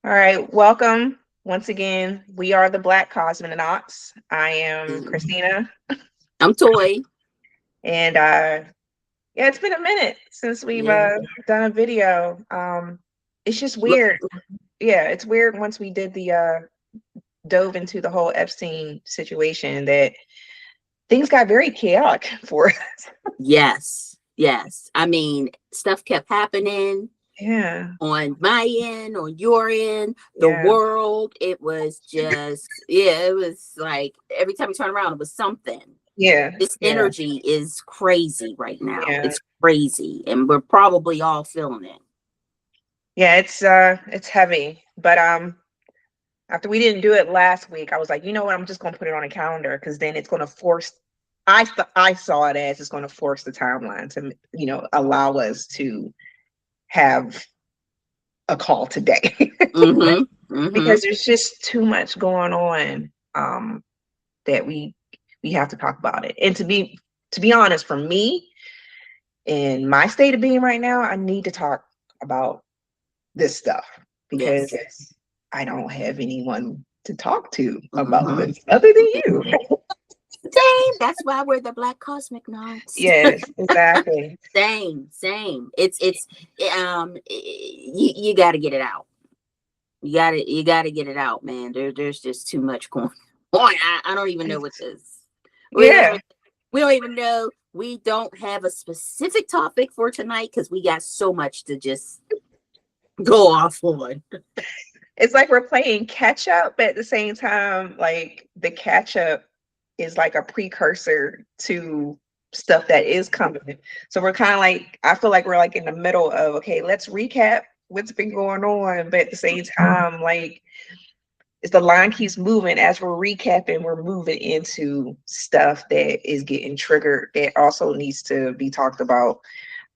All right, welcome once again. We are the Black Cosmicnauts. I am Mhm. Christina, I'm Toy. and yeah, it's been a minute since we've Yeah. done a video. It's just Look, weird. Yeah, it's weird once we did the dove into the whole Epstein situation that things got very chaotic for us. yes. Yes. I mean, stuff kept happening Yeah, on my end, on your end, the yeah, world. It was just, yeah, it was like every time you turn around, it was something. yeah, This yeah, energy is crazy right now. yeah, It's crazy. And we're probably all feeling it. yeah. It's heavy, but after we didn't do it last week, I was like, you know what? I'm just gonna put it on a calendar because then it's gonna force. I saw it as it's gonna force the timeline to allow us to have a call today Mm-hmm. Mm-hmm. because there's just too much going on that we have to talk about it. And to be honest, for me in my state of being right now, I need to talk about this stuff because Yes. I don't have anyone to talk to about Mm-hmm. this other than you. Same. That's why we're the Black Cosmicnauts. Yes, exactly. Same, same. It's you got to get it out. You got to get it out, man. There's just too much going on. I don't even know what this. We Yeah, don't we don't even know. We don't have a specific topic for tonight because we got so much to just go off on. it's like we're playing catch up, but at the same time, like the catch up is like a precursor to stuff that is coming. So we're kind of like, I feel like we're like in the middle of, okay, let's recap what's been going on, but at the same time, like as the line keeps moving, as we're recapping, we're moving into stuff that is getting triggered that also needs to be talked about.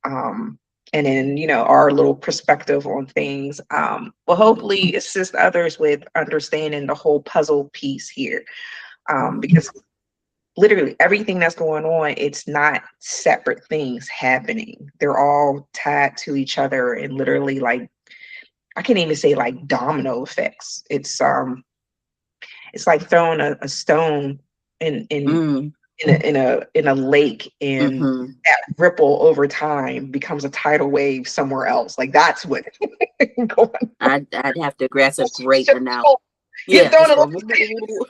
And then, our little perspective on things will hopefully assist others with understanding the whole puzzle piece here. Because literally everything that's going on, it's not separate things happening. They're all tied to each other and literally like I can't even say like domino effects. It's like throwing a stone in in Mm, in a lake, and mm-hmm. that ripple over time becomes a tidal wave somewhere else. Like that's what going on. I'd have to agree. That's a It's great just analogy. you're Yeah, throwing just a go. little.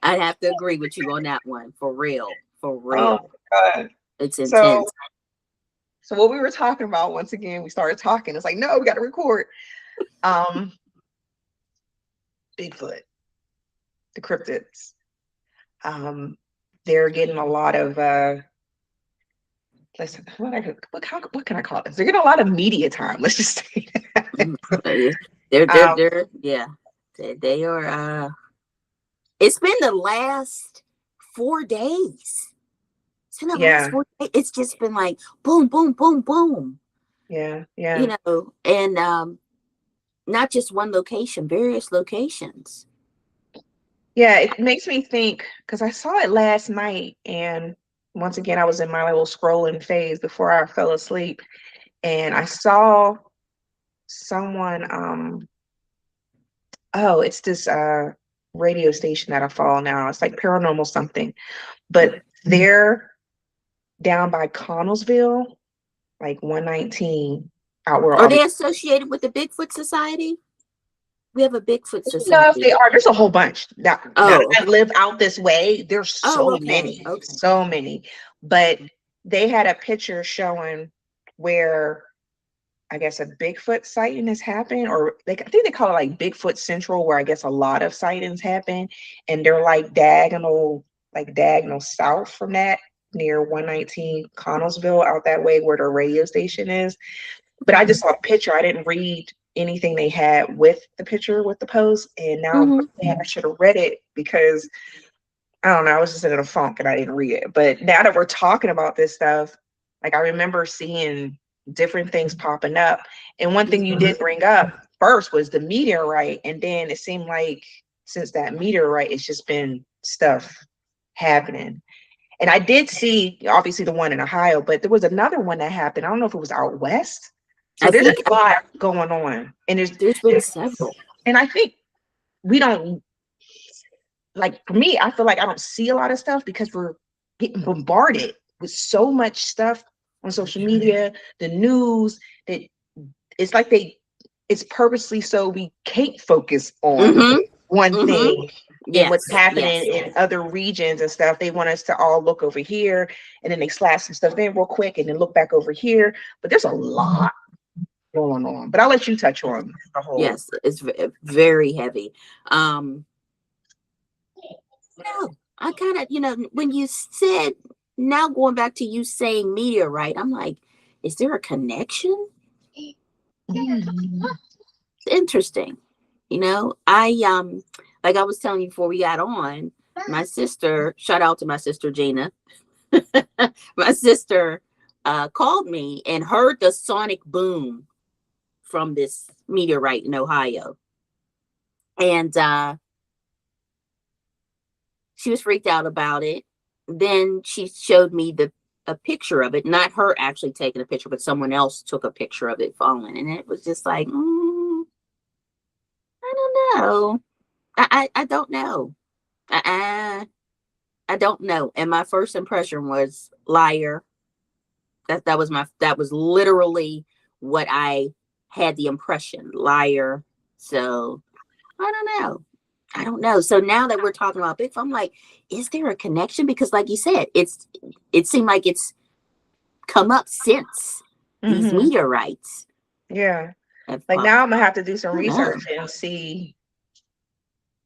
I'd have to agree with you on that one. For real. For Oh real. my god. It's So intense. so what we were talking about, once again, we started talking. It's like, no, we got to record. Um, Bigfoot, the cryptids. Um, they're getting a lot of listen, what can I call this? They're getting a lot of media time. Let's just say that. Mm, they're Um, yeah. They are it's been the last 4 days. It's been the last yeah, 4 days. It's just been like boom, boom, boom, boom. yeah, yeah. And not just one location, various locations. Yeah, it makes me think because I saw it last night, and once again, I was in my little scrolling phase before I fell asleep, and I saw someone. Oh, it's this radio station that I follow now. It's like paranormal something, but they're down by Connellsville, like 119, out where Are all the they associated with the Bigfoot Society? We have a Bigfoot I don't know if Society. they are. There's a whole bunch. Now Oh, that I okay. live out this way, there's Oh, so okay. many, Okay. so many. But they had a picture showing where I guess a Bigfoot sighting has happened, or I think they call it like Bigfoot Central, where I guess a lot of sightings happen, and they're like diagonal south from that, near 119 Connellsville, out that way where the radio station is. But I just saw a picture. I didn't read anything they had with the picture with the post, and now I'm Mm-hmm. like, man, I should have read it because I don't know. I was just in a funk and I didn't read it. But now that we're talking about this stuff, like I remember seeing different things popping up. And one thing you Mm-hmm. did bring up first was the meteorite, and then it seemed like since that meteorite, it's just been stuff happening. And I did see obviously the one in Ohio, but there was another one that happened. I don't know if it was out west. So I there's think a lot going on, and there's been several. and I think we don't, like, for me, I feel like I don't see a lot of stuff because we're getting bombarded with so much stuff on social media, the news, that it's like it's purposely so we can't focus on Mm-hmm. one Mm-hmm. thing and what's Yes. happening Yes. in other regions and stuff. They want us to all look over here, and then they slash some stuff in real quick and then look back over here. But there's a lot going on. But I'll let you touch on the whole. Yes. It's very heavy. No, I kind of, when you said, now going back to you saying meteorite, I'm like, is there a connection? It's interesting. Like I was telling you before we got on, my sister, shout out to my sister Gina. My sister called me and heard the sonic boom from this meteorite in Ohio. And she was freaked out about it. Then she showed me a picture of it, not her actually taking a picture, but someone else took a picture of it falling. And it was just like, I don't know. I don't know. I don't know. And my first impression was liar. That was literally what I had the impression, liar. So I don't know. I don't know. So now that we're talking about Bigfoot, I'm like, is there a connection? Because like you said, it seemed like it's come up since these meteorites. Yeah. Have Like popped. now I'm gonna have to do some I don't research know. and see,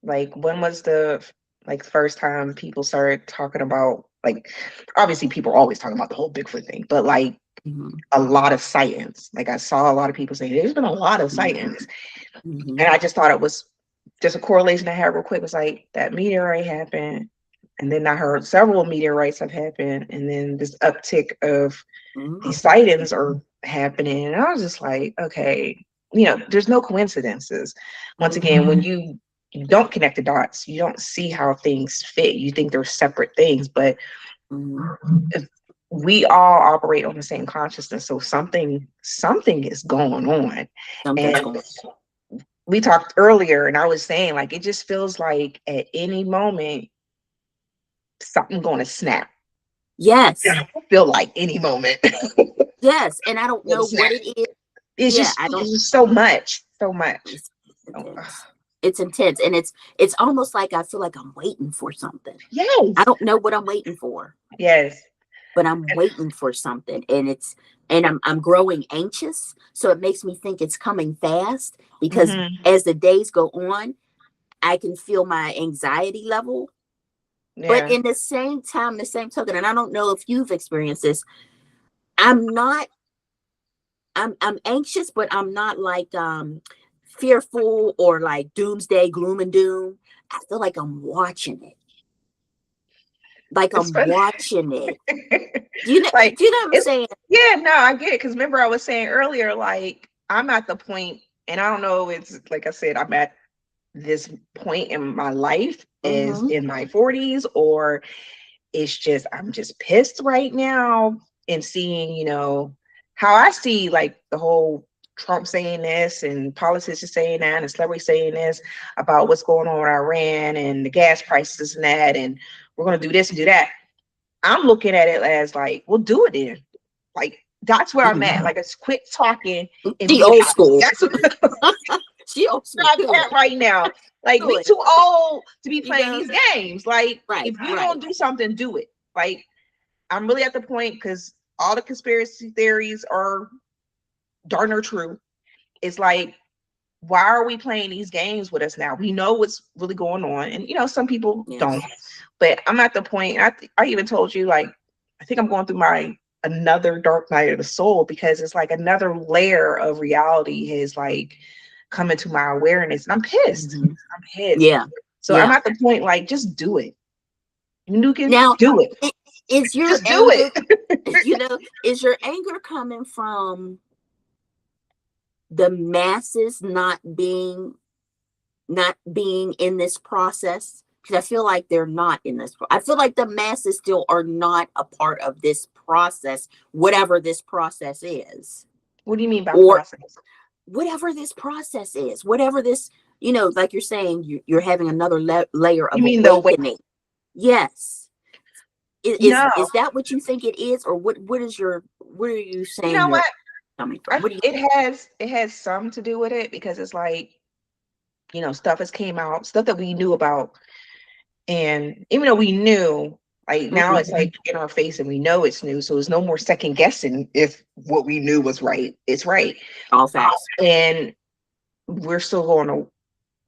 like, when was the first time people started talking about, like, obviously people are always talking about the whole Bigfoot thing, but like Mhm. a lot of sightings. Like I saw a lot of people saying there's been a lot of sightings. And I just thought it was just a correlation I had real quick. Was like that meteorite happened, and then I heard several meteorites have happened, and then this uptick of these sightings are happening. And I was just like, okay, there's no coincidences. Once again, when you don't connect the dots, you don't see how things fit. You think they're separate things, but if we all operate on the same consciousness, so something is going on. Something's And going we talked earlier, and I was saying, like, it just feels like at any moment something going to snap. Yes. I feel like any moment. Yes. And I don't know what it is. It's Yeah, just I don't. it's just so much. It's intense. It's intense. And it's almost like I feel like I'm waiting for something. Yes. I don't know what I'm waiting for. Yes. But I'm waiting for something. And I'm growing anxious. So it makes me think it's coming fast because as the days go on, I can feel my anxiety level. Yeah. But in the same time, the same token, and I don't know if you've experienced this, I'm anxious, but I'm not like fearful or like doomsday, gloom and doom. I feel like I'm watching it. Like I'm watching it. Do you know Like, what I'm saying? Yeah, no, I get it. Because remember, I was saying earlier, like, I'm at the point, and I don't know, it's like I said, I'm at this point in my life as in my 40s, or it's just I'm just pissed right now and seeing, how I see, like, the whole Trump saying this and politicians saying that and celebrities saying this about what's going on with Iran and the gas prices and that, and we're going to do this and do that. I'm looking at it as like, well, do it then. Like, that's where I'm at. Like, it's quit talking and The be old about school. it. That's She old school. I'm at right now. Like, we too old to be playing these games. Like, if you don't do something, do it. Like, I'm really at the point, because all the conspiracy theories are darn near true. It's like, why are we playing these games with us now? We know what's really going on, and some people don't. But I'm at the point. I even told you, like, I think I'm going through my another dark night of the soul, because it's like another layer of reality has like come into my awareness, and I'm pissed. I'm pissed. Yeah. So I'm at the point, like, just do it. You can now do it. Is your just anger, do it. Is your anger coming from the masses not being in this process? Because I feel like they're not in this. I feel like the masses still are not a part of this process, whatever this process is. What do you mean by or process? whatever this process is, whatever this, like you're saying, you're having another layer You of mean the way? awakening. Yes. No, Is that what you think it is, or what are you you saying know you're what? coming from? What do you? It has some to do with it because it's like, stuff has came out, stuff that we knew about, and even though we knew, like now Mhm. it's like in our face and we know it's new, so there's no more second guessing if what we knew was right. It's right, All facts. and we're still going to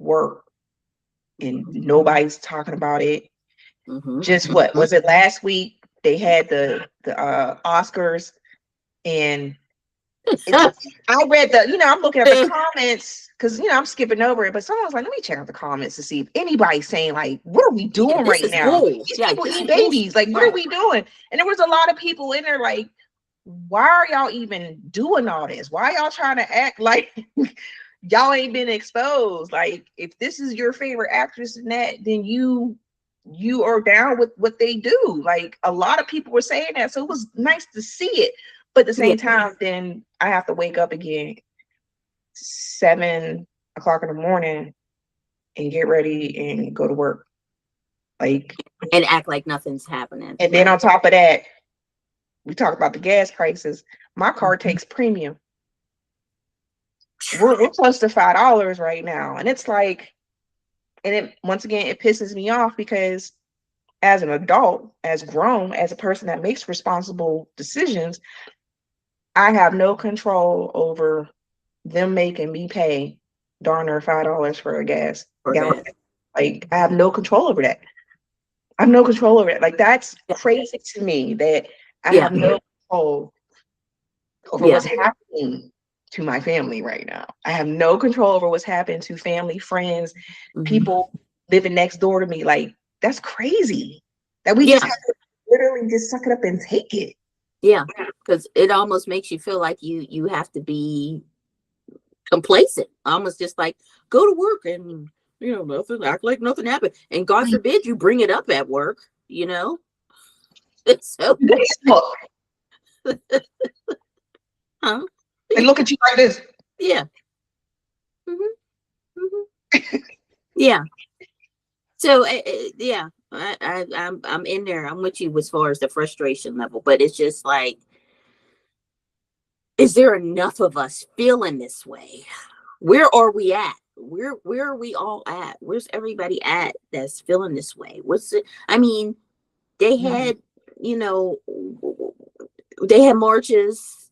work, and nobody's talking about it. Mm-hmm. Just what was it last week? They had the Oscars, and it's I read I'm looking at the comments because I'm skipping over it, but someone was like, let me check out the comments to see if anybody's saying like, what are we Yeah, doing this right is now? bull. These Yeah, people this is eat bullshit. babies. Like, what Yeah. are we doing? And there was a lot of people in there like, why are y'all even doing all this? Why are y'all trying to act like y'all ain't been exposed? Like, if this is your favorite actress in that, then you are down with what they do. Like, a lot of people were saying that, so it was nice to see it. But at the Yeah. same time, then I have to wake up again 7 o'clock in the morning and get ready and go to work. Like, And act like nothing's happening. and then Right. on top of that, we talk about the gas prices. My car takes premium. We're close to $5 right now, and it's like, and it once again it pisses me off because as an adult, as grown, as a person that makes responsible decisions, I have no control over them making me pay darn near $5 for a gas For gallon. gas. Like, I have no control over that. I have no control over it. Like, that's Yeah. crazy to me that I Yeah. have no control over Yeah. what's happening to my family right now. I have no control over what's happening to family, friends, Mm-hmm. people living next door to me. Like, that's crazy. That we just Yeah. have to literally just suck it up and take it. Yeah. Because it almost makes you feel like you have to be complacent, almost just like go to work and nothing, act like nothing happened, and God Like, forbid you bring it up at work. So this look, huh? they look at you like this. Yeah. Hmm. Hmm. Yeah. So yeah, I'm in there. I'm with you as far as the frustration level, but it's just like, is there enough of us feeling this way? Where are we at? Where are we all at? Where's everybody at that's feeling this way? What's it? I mean, they had, you know, they had marches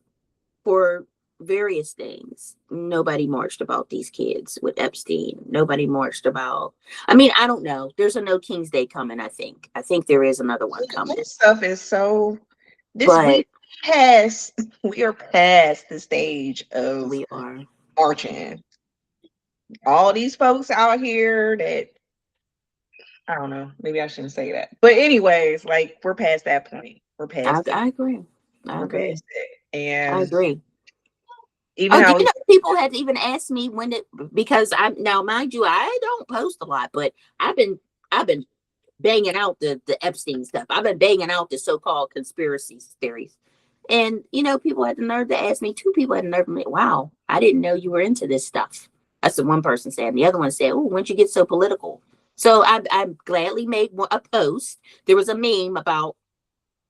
for various things. Nobody marched about these kids with Epstein. Nobody marched about. I mean, I don't know. There's a No King's Day coming. I think there is another one coming. This stuff is so. This But we are past the stage of we are. marching. All these folks out here that I don't know. Maybe I shouldn't say that. But anyways, like, we're past that point. We're I, past it. I agree. I We're agree. past it. I And agree. even Oh, do I you was know people had even asked me when it, because I'm now, mind you, I don't post a lot, but I've been banging out the Epstein stuff. I've been banging out the so-called conspiracy theories. And people had the nerve to ask me. Two people had the nerve to me, wow, I didn't know you were into this stuff. That's what one person said. And the other one said, oh, when'd you get so political? So I gladly made a post. There was a meme about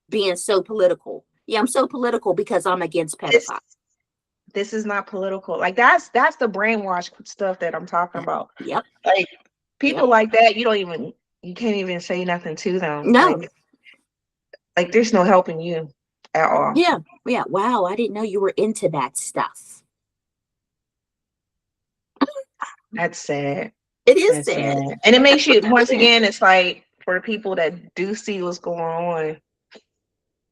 being so political. Yeah, I'm so political because I'm against this pedophiles. this is not political. Like, that's the brainwash stuff that I'm talking about. Yep. Like, Yep. people like that, you can't even say nothing to them. No. Like there's no helping you at all. Yeah. Yeah. Wow. I didn't know you were into that stuff. That's sad. It is That's sad. sad. And it makes you, once again, it's like, for the people that do see what's going on,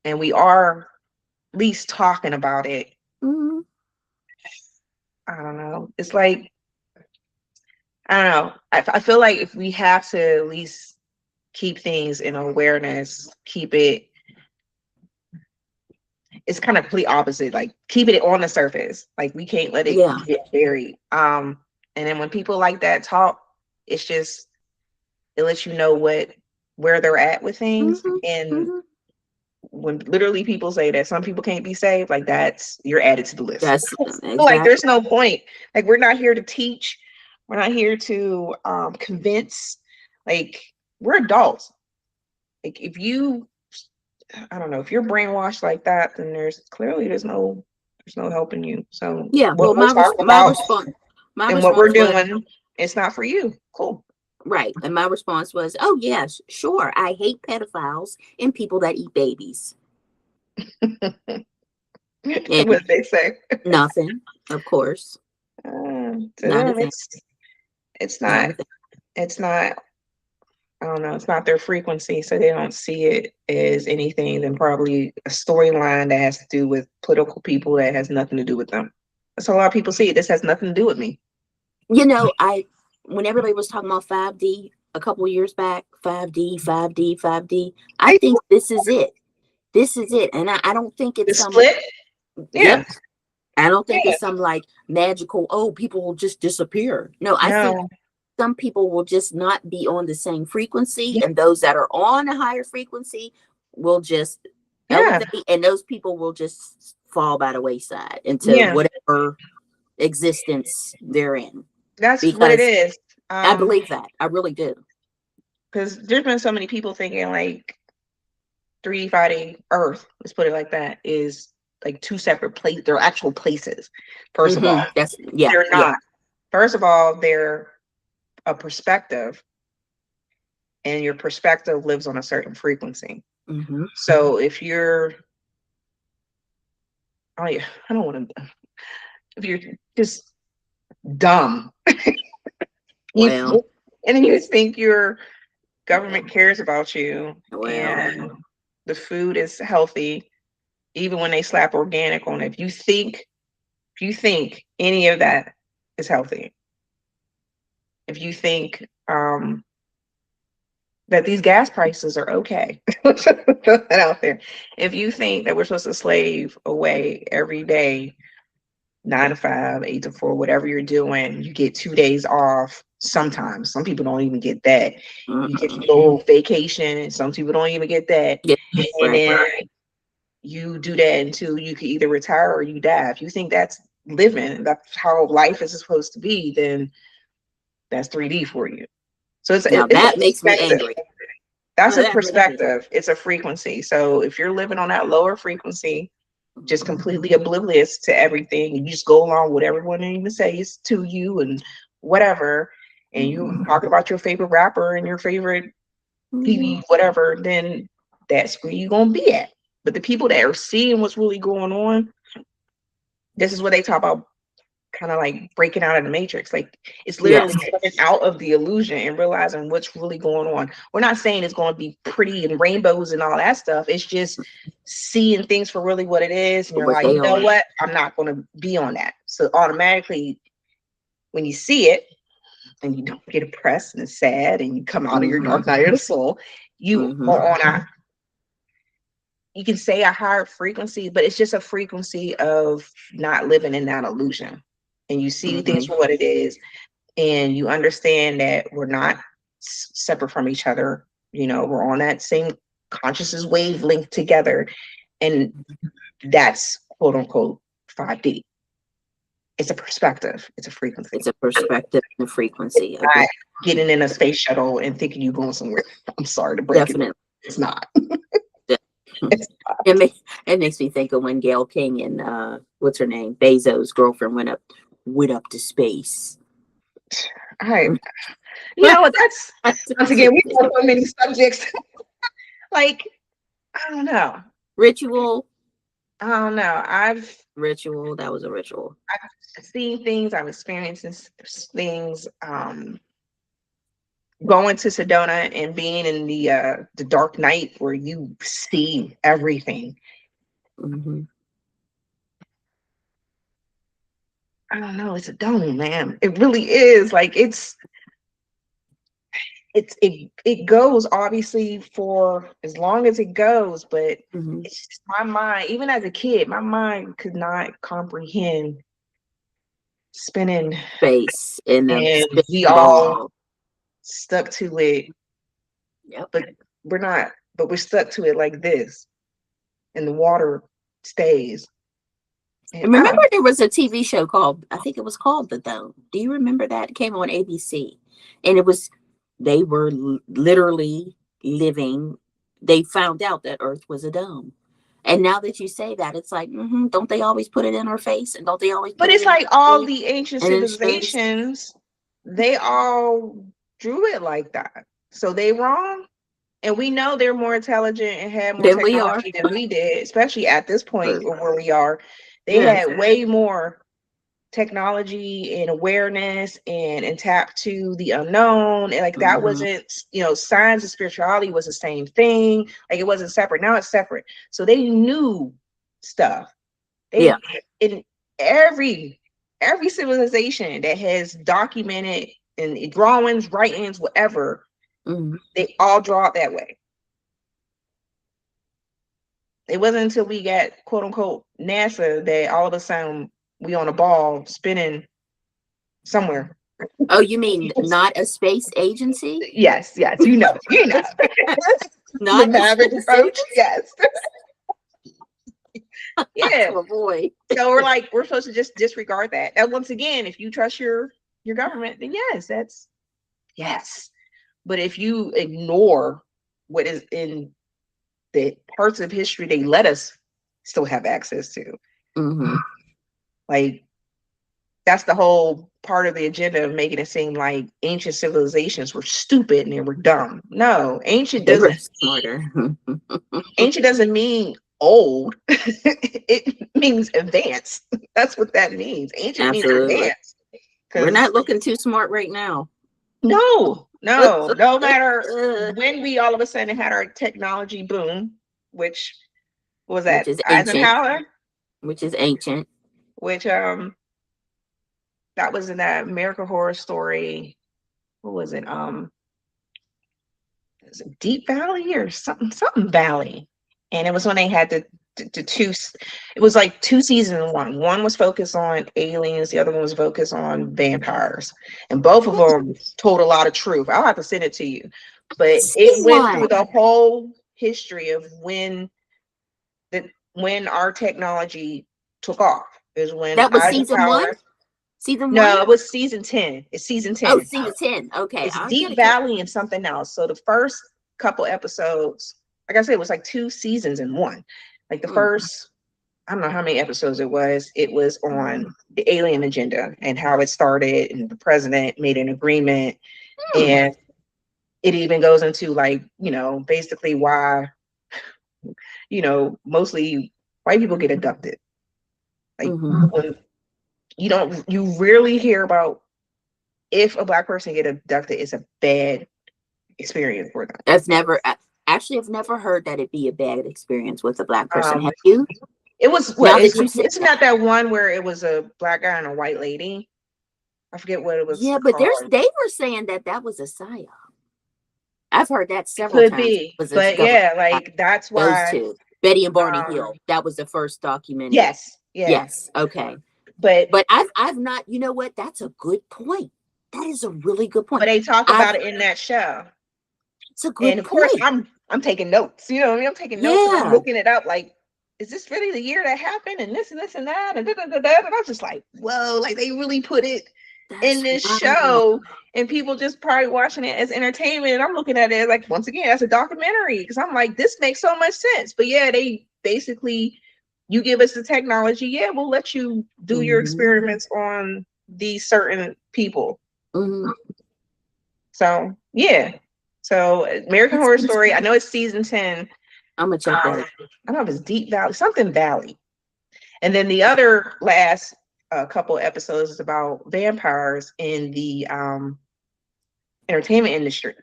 and we are at least talking about it. Mhm. I don't know. It's like, I don't know. I feel like if we have to at least keep things in awareness, keep it, it's kind of complete opposite. Like, keep it on the surface. Like, we can't let it Yeah. get buried. And then when people like that talk, it's just, it lets you know where they're at with things. Mhm. And Mhm. when literally people say that some people can't be saved, like that's you're added to the list. That's Like exactly there's no point. Like we're not here to teach. We're not here to convince. Like we're adults. Like if you, I don't know, if you're brainwashed like that, then there's no helping you. So yeah. what Well, we're talking about my and what we're response was doing, it's not for you. Cool. right, and my response was, oh yes, sure. I hate pedophiles and people that eat babies. And What they say. nothing, of course, To not a them, thing, it's not not a thing. it's not I don't know, it's not their frequency, so they don't see it as anything than probably a storyline that has to do with political people that has nothing to do with them. That's how a lot of people see it. This has nothing to do with me. You know, when everybody was talking about 5D a couple of years back, 5D, 5D, 5D, I I think this is it. This is it, and I don't think the it's some. split, Yep, yeah, I don't think yeah, it's some like magical. Oh, people will just disappear. No, I think no, some people will just not be on the same frequency, yeah, and those that are on a higher frequency will just yeah, elevate, and those people will just fall by the wayside into yeah. whatever existence they're in. That's what it Because is. I believe that. I really do. Because there's been so many people thinking like 3D, 5D, Earth, let's put it like that, is like two separate places. They're actual places. First of all, That's yeah, they're yeah. not. First of all, they're a perspective, and your perspective lives on a certain frequency. Hmm. So if you're, oh yeah, I don't want to. If you're just dumb, you Well, and then you think your government cares about you, well, and the food is healthy, even when they slap organic on it. If you think any of that is healthy, if you think that these gas prices are okay, put that out there. If you think that we're supposed to slave away every day, 9 to 5, 8 to 4, whatever you're doing, you get 2 days off. Sometimes some people don't even get that. You get a mm-mm. little vacation, and some people don't even get that. Yeah, And right. then you do that until you can either retire or you die. If you think that's living, that's how life is supposed to be, then that's 3D for you. So Now it's a that makes me perspective. angry. That's Well, a that makes me. perspective. It's a frequency. So if you're living on that lower frequency, just completely oblivious to everything, and you just go along with everyone even says to you and whatever, and you talk about your favorite rapper and your favorite TV, whatever, then that's where you're gonna be at. But the people that are seeing what's really going on, this is what they talk about, kind of like breaking out of the matrix. Like it's literally Yes. coming out of the illusion and realizing what's really going on. We're not saying it's going to be pretty and rainbows and all that stuff. It's just seeing things for really what it is, and you're What like, they you know are. what, I'm not going to be on that. So automatically when you see it and you don't get oppressed and sad and you come out of your Hmm. dark night of the soul, you Hmm. are on a, you can say a higher frequency, but it's just a frequency of not living in that illusion. And you see things Hmm. for what it is, and you understand that we're not separate from each other. You know, we're on that same consciousness wavelength together, and that's quote unquote 5D. It's a perspective, it's a frequency. It's a perspective and a frequency. Agree. Not getting in a space shuttle and thinking you're going somewhere. I'm sorry to break it. Definitely. It's not. Hmm. It's not. It makes me think of when Gail King and what's her name, Bezos' girlfriend went up to space. I, you know what? That's once again, we have so many subjects. Like, I don't know. Ritual, I don't know. ritual. That was a ritual. I've seen things. I've experienced things. Going to Sedona and being in the dark night where you see everything. Hmm. I don't know. It's a dome, man. It really is. Like it goes obviously for as long as it goes, but Hmm. it's just my mind. Even as a kid, my mind could not comprehend spinning, Space in a and spin we all ball. stuck to it. Yep. But we're not. But we're stuck to it like this. and the water stays. And I Remember don't. there was a TV show called, I think it was called The Dome. Do you remember that? It came on ABC. And it was, they were literally living, they found out that Earth was a dome. And now that you say that, it's like, don't they always put it in our face? And don't they always But put it it's in like all our the ancient and in space? civilizations, they all drew it like that. So they wrong. And we know they're more intelligent and had more Than we are. technology than we did, especially at this point But, of where we are. They yes. had way more technology and awareness and tap to the unknown. And like that wasn't, science and spirituality was the same thing. Like it wasn't separate. Now it's separate. So they knew stuff. They Yeah. in every civilization that has documented in drawings, writings, whatever, they all draw it that way. It wasn't until we got quote unquote NASA that all of a sudden we on a ball spinning somewhere. Oh, you mean not a space agency? Yes, you know. The Not a Maverick space approach, agency? yes. Yeah. Oh boy. So we're supposed to just disregard that. And once again, if you trust your government, then yes. But if you ignore what is in the parts of history they let us still have access to, like that's the whole part of the agenda of making it seem like ancient civilizations were stupid and they were dumb. No, They were smarter. ancient doesn't mean old. It means advanced. That's what that means. Ancient means Absolutely. advanced. We're not looking too smart right now. No matter when we all of a sudden had our technology boom, which was that Which is Eisenhower, ancient. which that was in that American Horror Story. What was it? Is it Deep Valley or something Valley? And it was when they had the two. It was like two seasons in one. One was focused on aliens, the other one was focused on vampires, and both of them told a lot of truth. I'll have to send it to you, but it went through the whole history of when our technology took off. Is when that was season 1. Season 1? No, it was season 10. It's season 10. Oh, season 10. Okay. It's Deep Valley and something else. So the first couple episodes, like I said, it was like 2 seasons in one. Like the first, I don't know how many episodes it was. It was on the alien agenda and how it started, and the president made an agreement. And it even goes into like, basically why, mostly white people get abducted. Like when you rarely hear about if a Black person get abducted, it's a bad experience for them. I've never heard that it be a bad experience with a Black person. Have you? It was what? Isn't that one where it was a Black guy and a white lady? I forget what it was. Yeah, but called. they were saying that was a psyop. I've heard that several times. Could be, but yeah, like that's why. Those two, Betty and Barney Hill. That was the first documentary. Yes. Okay. But I've not. You know what? That's a good point. That is a really good point. But they talk about it in that show. It's a good point. And of course, I'm taking notes. You know what I mean? I'm taking notes and I'm looking it up. Like, is this really the year that happened? And this and this and that and and I'm just like, whoa! Like they really put it in this show, and people just probably watching it as entertainment. And I'm looking at it like, once again, that's a documentary, because I'm like, this makes so much sense. But yeah, they basically, you give us the technology, yeah, we'll let you do your experiments on these certain people. So yeah. So American Horror Story, I know it's season 10. I'm gonna check that out. I don't know if it's Deep Valley, something Valley. And then the other last couple episodes is about vampires in the entertainment industry.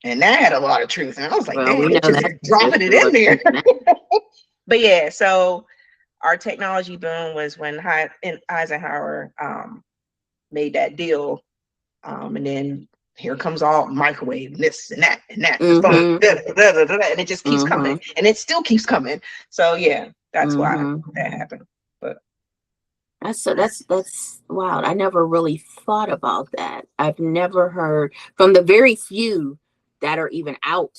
And that had a lot of truth. And I was like, damn, they're just dropping it in there. But yeah, so our technology boom was when Eisenhower made that deal. And then here comes all microwave, this and that and that, and it just keeps coming, and it still keeps coming. So yeah, that's why that happened. But that's wild. I never really thought about that. I've never heard from the very few that are even out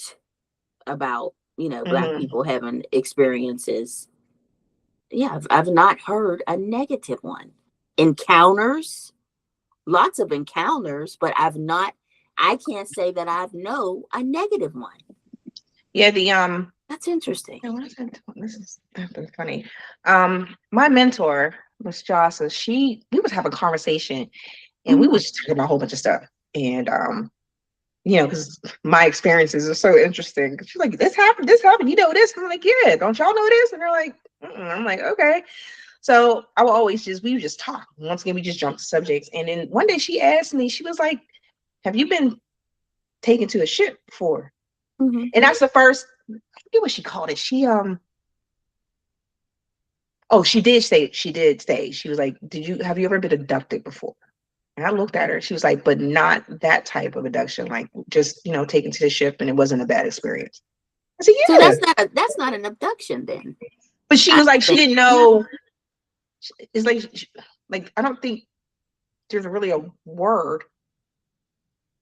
about Black Mhm. people having experiences. Yeah, I've not heard a negative one. Encounters, lots of encounters, but I can't say that I've know a negative one. Yeah, That's interesting. what is it? This is funny. My mentor, Miss Jossa, we was having a conversation and we Mhm. was talking about a whole bunch of stuff. And because my experiences are so interesting. She's like, this happened, this? And I'm like, yeah, don't y'all know this? And they're like, mm-mm. I'm like, okay. So we would just talk. Once again, we just jumped to subjects. And then one day she asked me, she was like, have you been taken to a ship before? Mhm. And that's the first, I forget what she called it. Oh, she did say, she was like, have you ever been abducted before? And I looked at her, she was like, but not that type of abduction, like just, taken to the ship and it wasn't a bad experience. I said, So yeah. that's not an abduction then. But she I was like, she think. didn't know. It's like, I don't think there's really a word.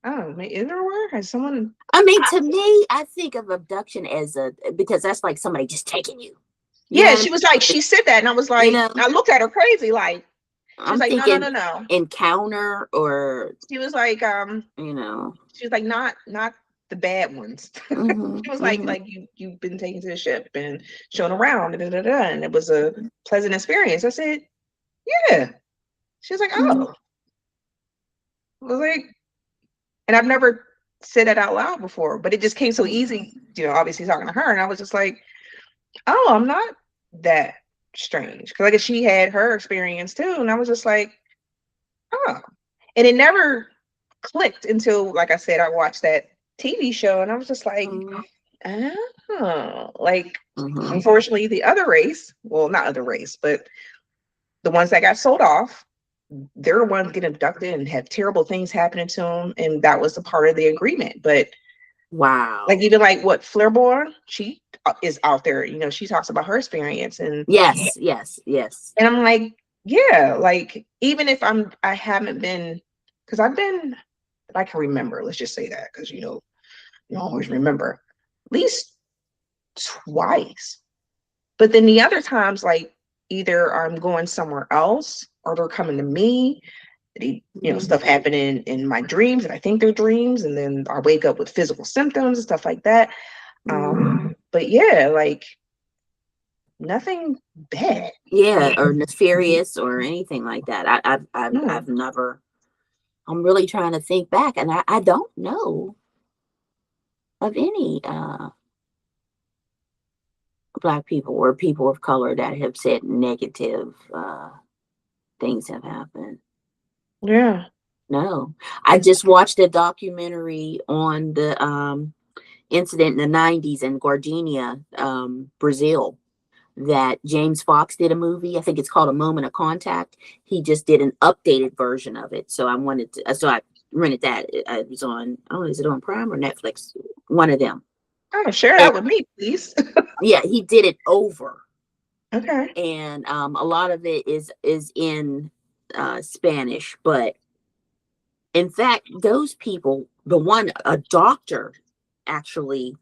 I don't know, is there a word? Has someone? I mean, to me, I think of abduction as because that's like somebody just taking you. You know Yeah, what I she mean? was like, she said that, and I was You like, know, I looked at her crazy, like, she was I'm like, no, no, thinking no, no. encounter or She was like, you know. she was like, not the bad ones. Mhm. She was Mhm. like you've been taken to the ship and shown around, and it was a pleasant experience. I said, yeah. She was like, Mhm. oh. I was like, and I've never said that out loud before, but it just came so easy, obviously talking to her, and I was just like, oh, I'm not that strange, because I guess she had her experience too, and I was just like, oh, and it never clicked until, like I said, I watched that TV show, and I was just like, Mhm. oh, like, Mhm. unfortunately, the other race, well, not other race, but the ones that got sold off, they're the ones getting abducted and have terrible things happening to them, and that was a part of the agreement. But like, Wow. even like what Flairborn, she is out there, she talks about her experience, Yes. Yes. Yes. and I'm like, yeah, like, even if I haven't been, because I've been, I can remember, let's just say that, because you always remember at least twice. But then the other times, like, either I'm going somewhere else or they're coming to me. Mhm. Stuff happening in my dreams, and I think they're dreams, and then I wake up with physical symptoms and stuff like that. Mhm. But yeah, like, nothing bad. Yeah, or nefarious or anything like that. I've No. never. I'm really trying to think back, and I don't know of any Black people or people of color that have said negative things have happened. Yeah. No, I just watched a documentary on the incident in the '90s in Gardenia, Brazil. That James Fox did a movie. I think it's called A Moment of Contact. He just did an updated version of it. So I wanted to. So I rented that. It was on. Oh, is it on Prime or Netflix? One of them. Oh, share And that with me, please. yeah, he did it over, Okay. and a lot of it is in Spanish. But in fact, those people, a doctor actually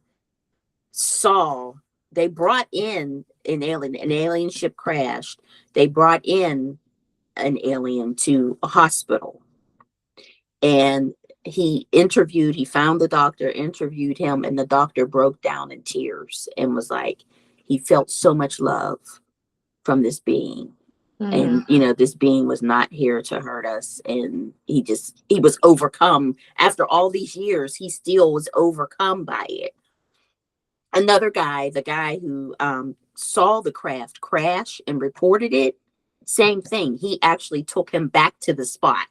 saw. They brought in an alien ship crashed. They brought in an alien to a hospital, and he found the doctor, interviewed him, and the doctor broke down in tears and was like, he felt so much love from this being, Hmm. and this being was not here to hurt us, and he was overcome after all these years. He still was overcome by it. Another guy, the guy who saw the craft crash and reported it, same thing. He actually took him back to the spot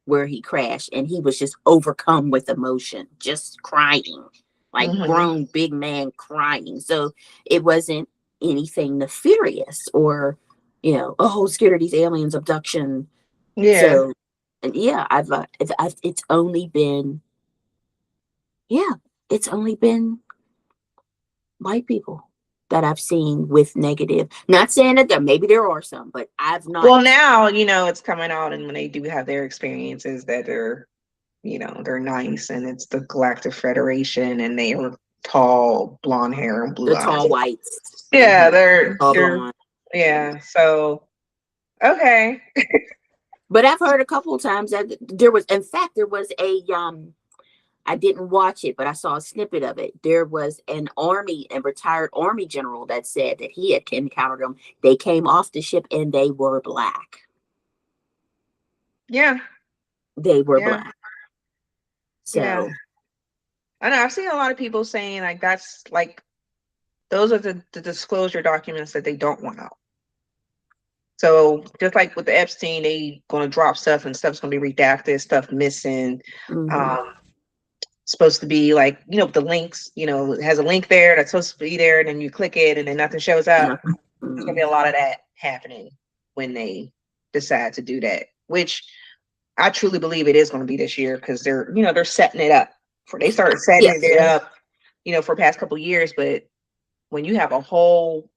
where he crashed, and he was just overcome with emotion, just crying, like Hmm. grown big man crying. So it wasn't anything nefarious or, oh, scared of these aliens, abduction. Yeah. So, and yeah, it's only been, yeah, it's only been white people that I've seen with negative. Not saying that maybe there are some, but I've not. Well, now, it's coming out, and when they do have their experiences, that they're nice, and it's the Galactic Federation, and they were tall, blonde hair and blue The eyes. tall whites. Yeah, Tall they're blonde. yeah. So okay. But I've heard a couple of times that there was, in fact, there was a I didn't watch it, but I saw a snippet of it. There was a retired army general that said that he had encountered them. They came off the ship and they were black. Yeah. They were Yeah. black. Yeah. So I know I've seen a lot of people saying like that's like those are the disclosure documents that they don't want out. So just like with the Epstein, they gonna drop stuff and stuff's gonna be redacted, stuff missing. Supposed to be like, the links, it has a link there that's supposed to be there, and then you click it and then nothing shows up. There's gonna be a lot of that happening when they decide to do that, which I truly believe it is gonna be this year because they're setting it up. They started setting it up, for the past couple of years, but when you have a whole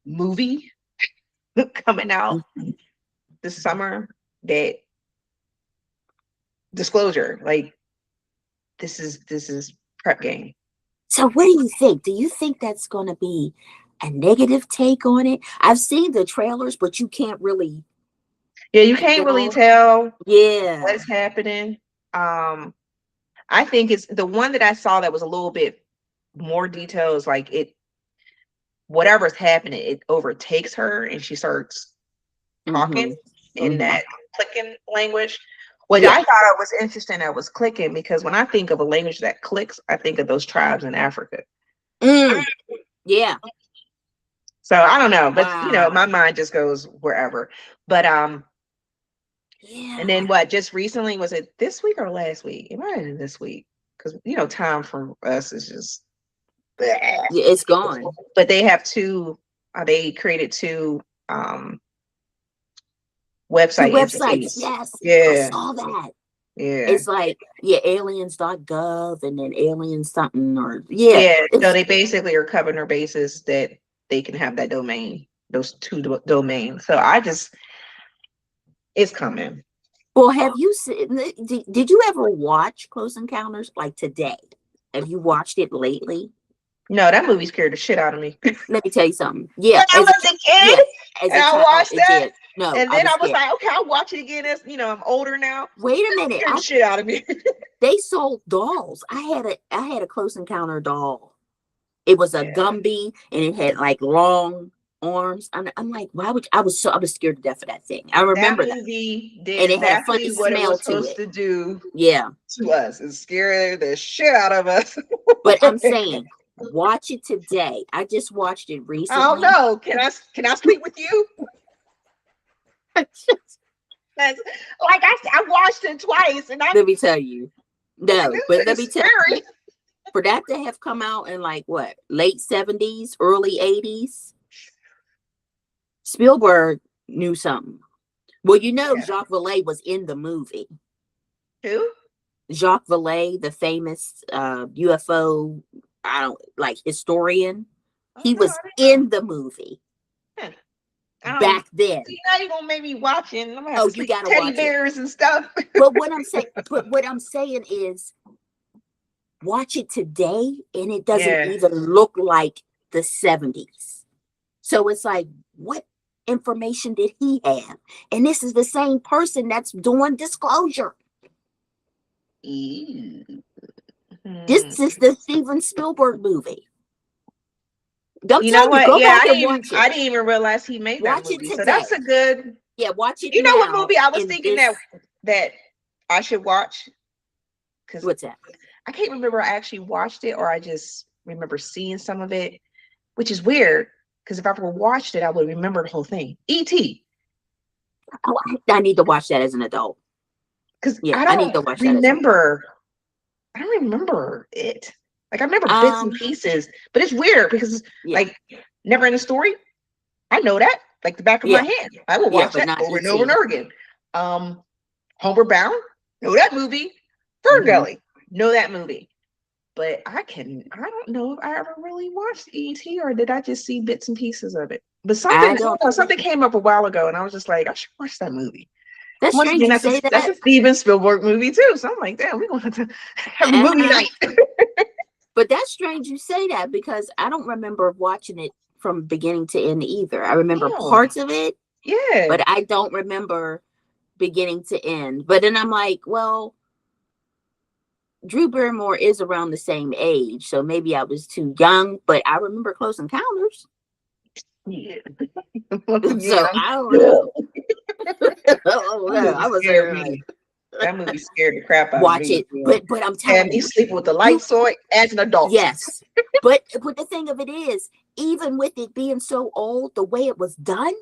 movie coming out this summer, that disclosure, like this is prep game. So what do you think? Do you think that's going to be a negative take on it? I've seen the trailers, but you can't really. Yeah, you can't really tell. Yeah, what's happening. I think it's the one that I saw that was a little bit more details. Like whatever's happening, it overtakes her, and she starts talking in that clicking language. Which I thought it was interesting that was clicking, because when I think of a language that clicks, I think of those tribes in Africa. Yeah. So I don't know, but my mind just goes wherever. But yeah. And then just recently, was it this week or last week? It might have been this week, because time for us is just it's gone. But they have they created two websites. Yes. Yeah. I saw that. Yeah. It's like, aliens.gov and then aliens something, or so they basically are covering their bases that they can have that domain, those two domains. So it's coming. Well, have you seen? Did you ever watch Close Encounters like today? Have you watched it lately? No, that movie scared the shit out of me. Let me tell you something. Yeah, when I was a kid, and I watched that. No, and then I was like, okay, I'll watch it again. As I'm older now. Wait a minute, scared the shit out of me. They sold dolls. I had a Close Encounter doll. It was a Gumby, and it had like long arms. I'm like, why would I was scared to death of that thing. I remember that movie did and it had a funny what smell it was to supposed it. to do. Yeah, to us, and scare the shit out of us. But I'm saying, watch it today. I just watched it recently. I don't know. Can I sleep with you? Like I watched it twice, and let me tell you, no, but let me tell you, for that to have come out in like what, late 70s, early 80s, Spielberg knew something. Well, Jacques Vallée was in the movie. Who? Jacques Vallée, the famous UFO, historian. He was in the movie. Back then. So now you're gonna make me watch it. I'm gonna have you gotta teddy watch bears and stuff. But what I'm saying is, watch it today, and it doesn't even look like the 70s. So it's like, what information did he have? And this is the same person that's doing disclosure. This is the Steven Spielberg movie. You know what? I didn't even realize he made that movie. So that's a good. Yeah, watch it. You know what movie I was thinking that I should watch? What's that? I can't remember. I actually watched it, or I just remember seeing some of it, which is weird, because if I ever watched it, I would remember the whole thing. E.T. Oh, I need to watch that as an adult. Because I need to watch remember. I don't remember it. Like I remember bits and pieces, but it's weird because like never in the story. I know that like the back of my hand. I will watch that over and over and over again. Homeward Bound, know that movie. Ferngully, know that movie. But I don't know if I ever really watched E.T. or did I just see bits and pieces of it. But something came up a while ago, and I was just like, I should watch that movie. That's strange to say that. That's a Steven Spielberg movie too. So I'm like, damn, we're gonna have to have a movie night. But that's strange you say that because I don't remember watching it from beginning to end either. I remember Oh, parts of it, yeah. but I don't remember beginning to end. But then I'm like, well, Drew Barrymore is around the same age, so maybe I was too young, but I remember Close Encounters. Yeah. So Yeah. I don't know. Oh That no, movie I was scared there like me. That movie scared the crap out of watch me. it. But I'm Had telling me you, sleeping with the you lights on as an adult. yes. But the thing of it is, even with it being so old, the way it was done,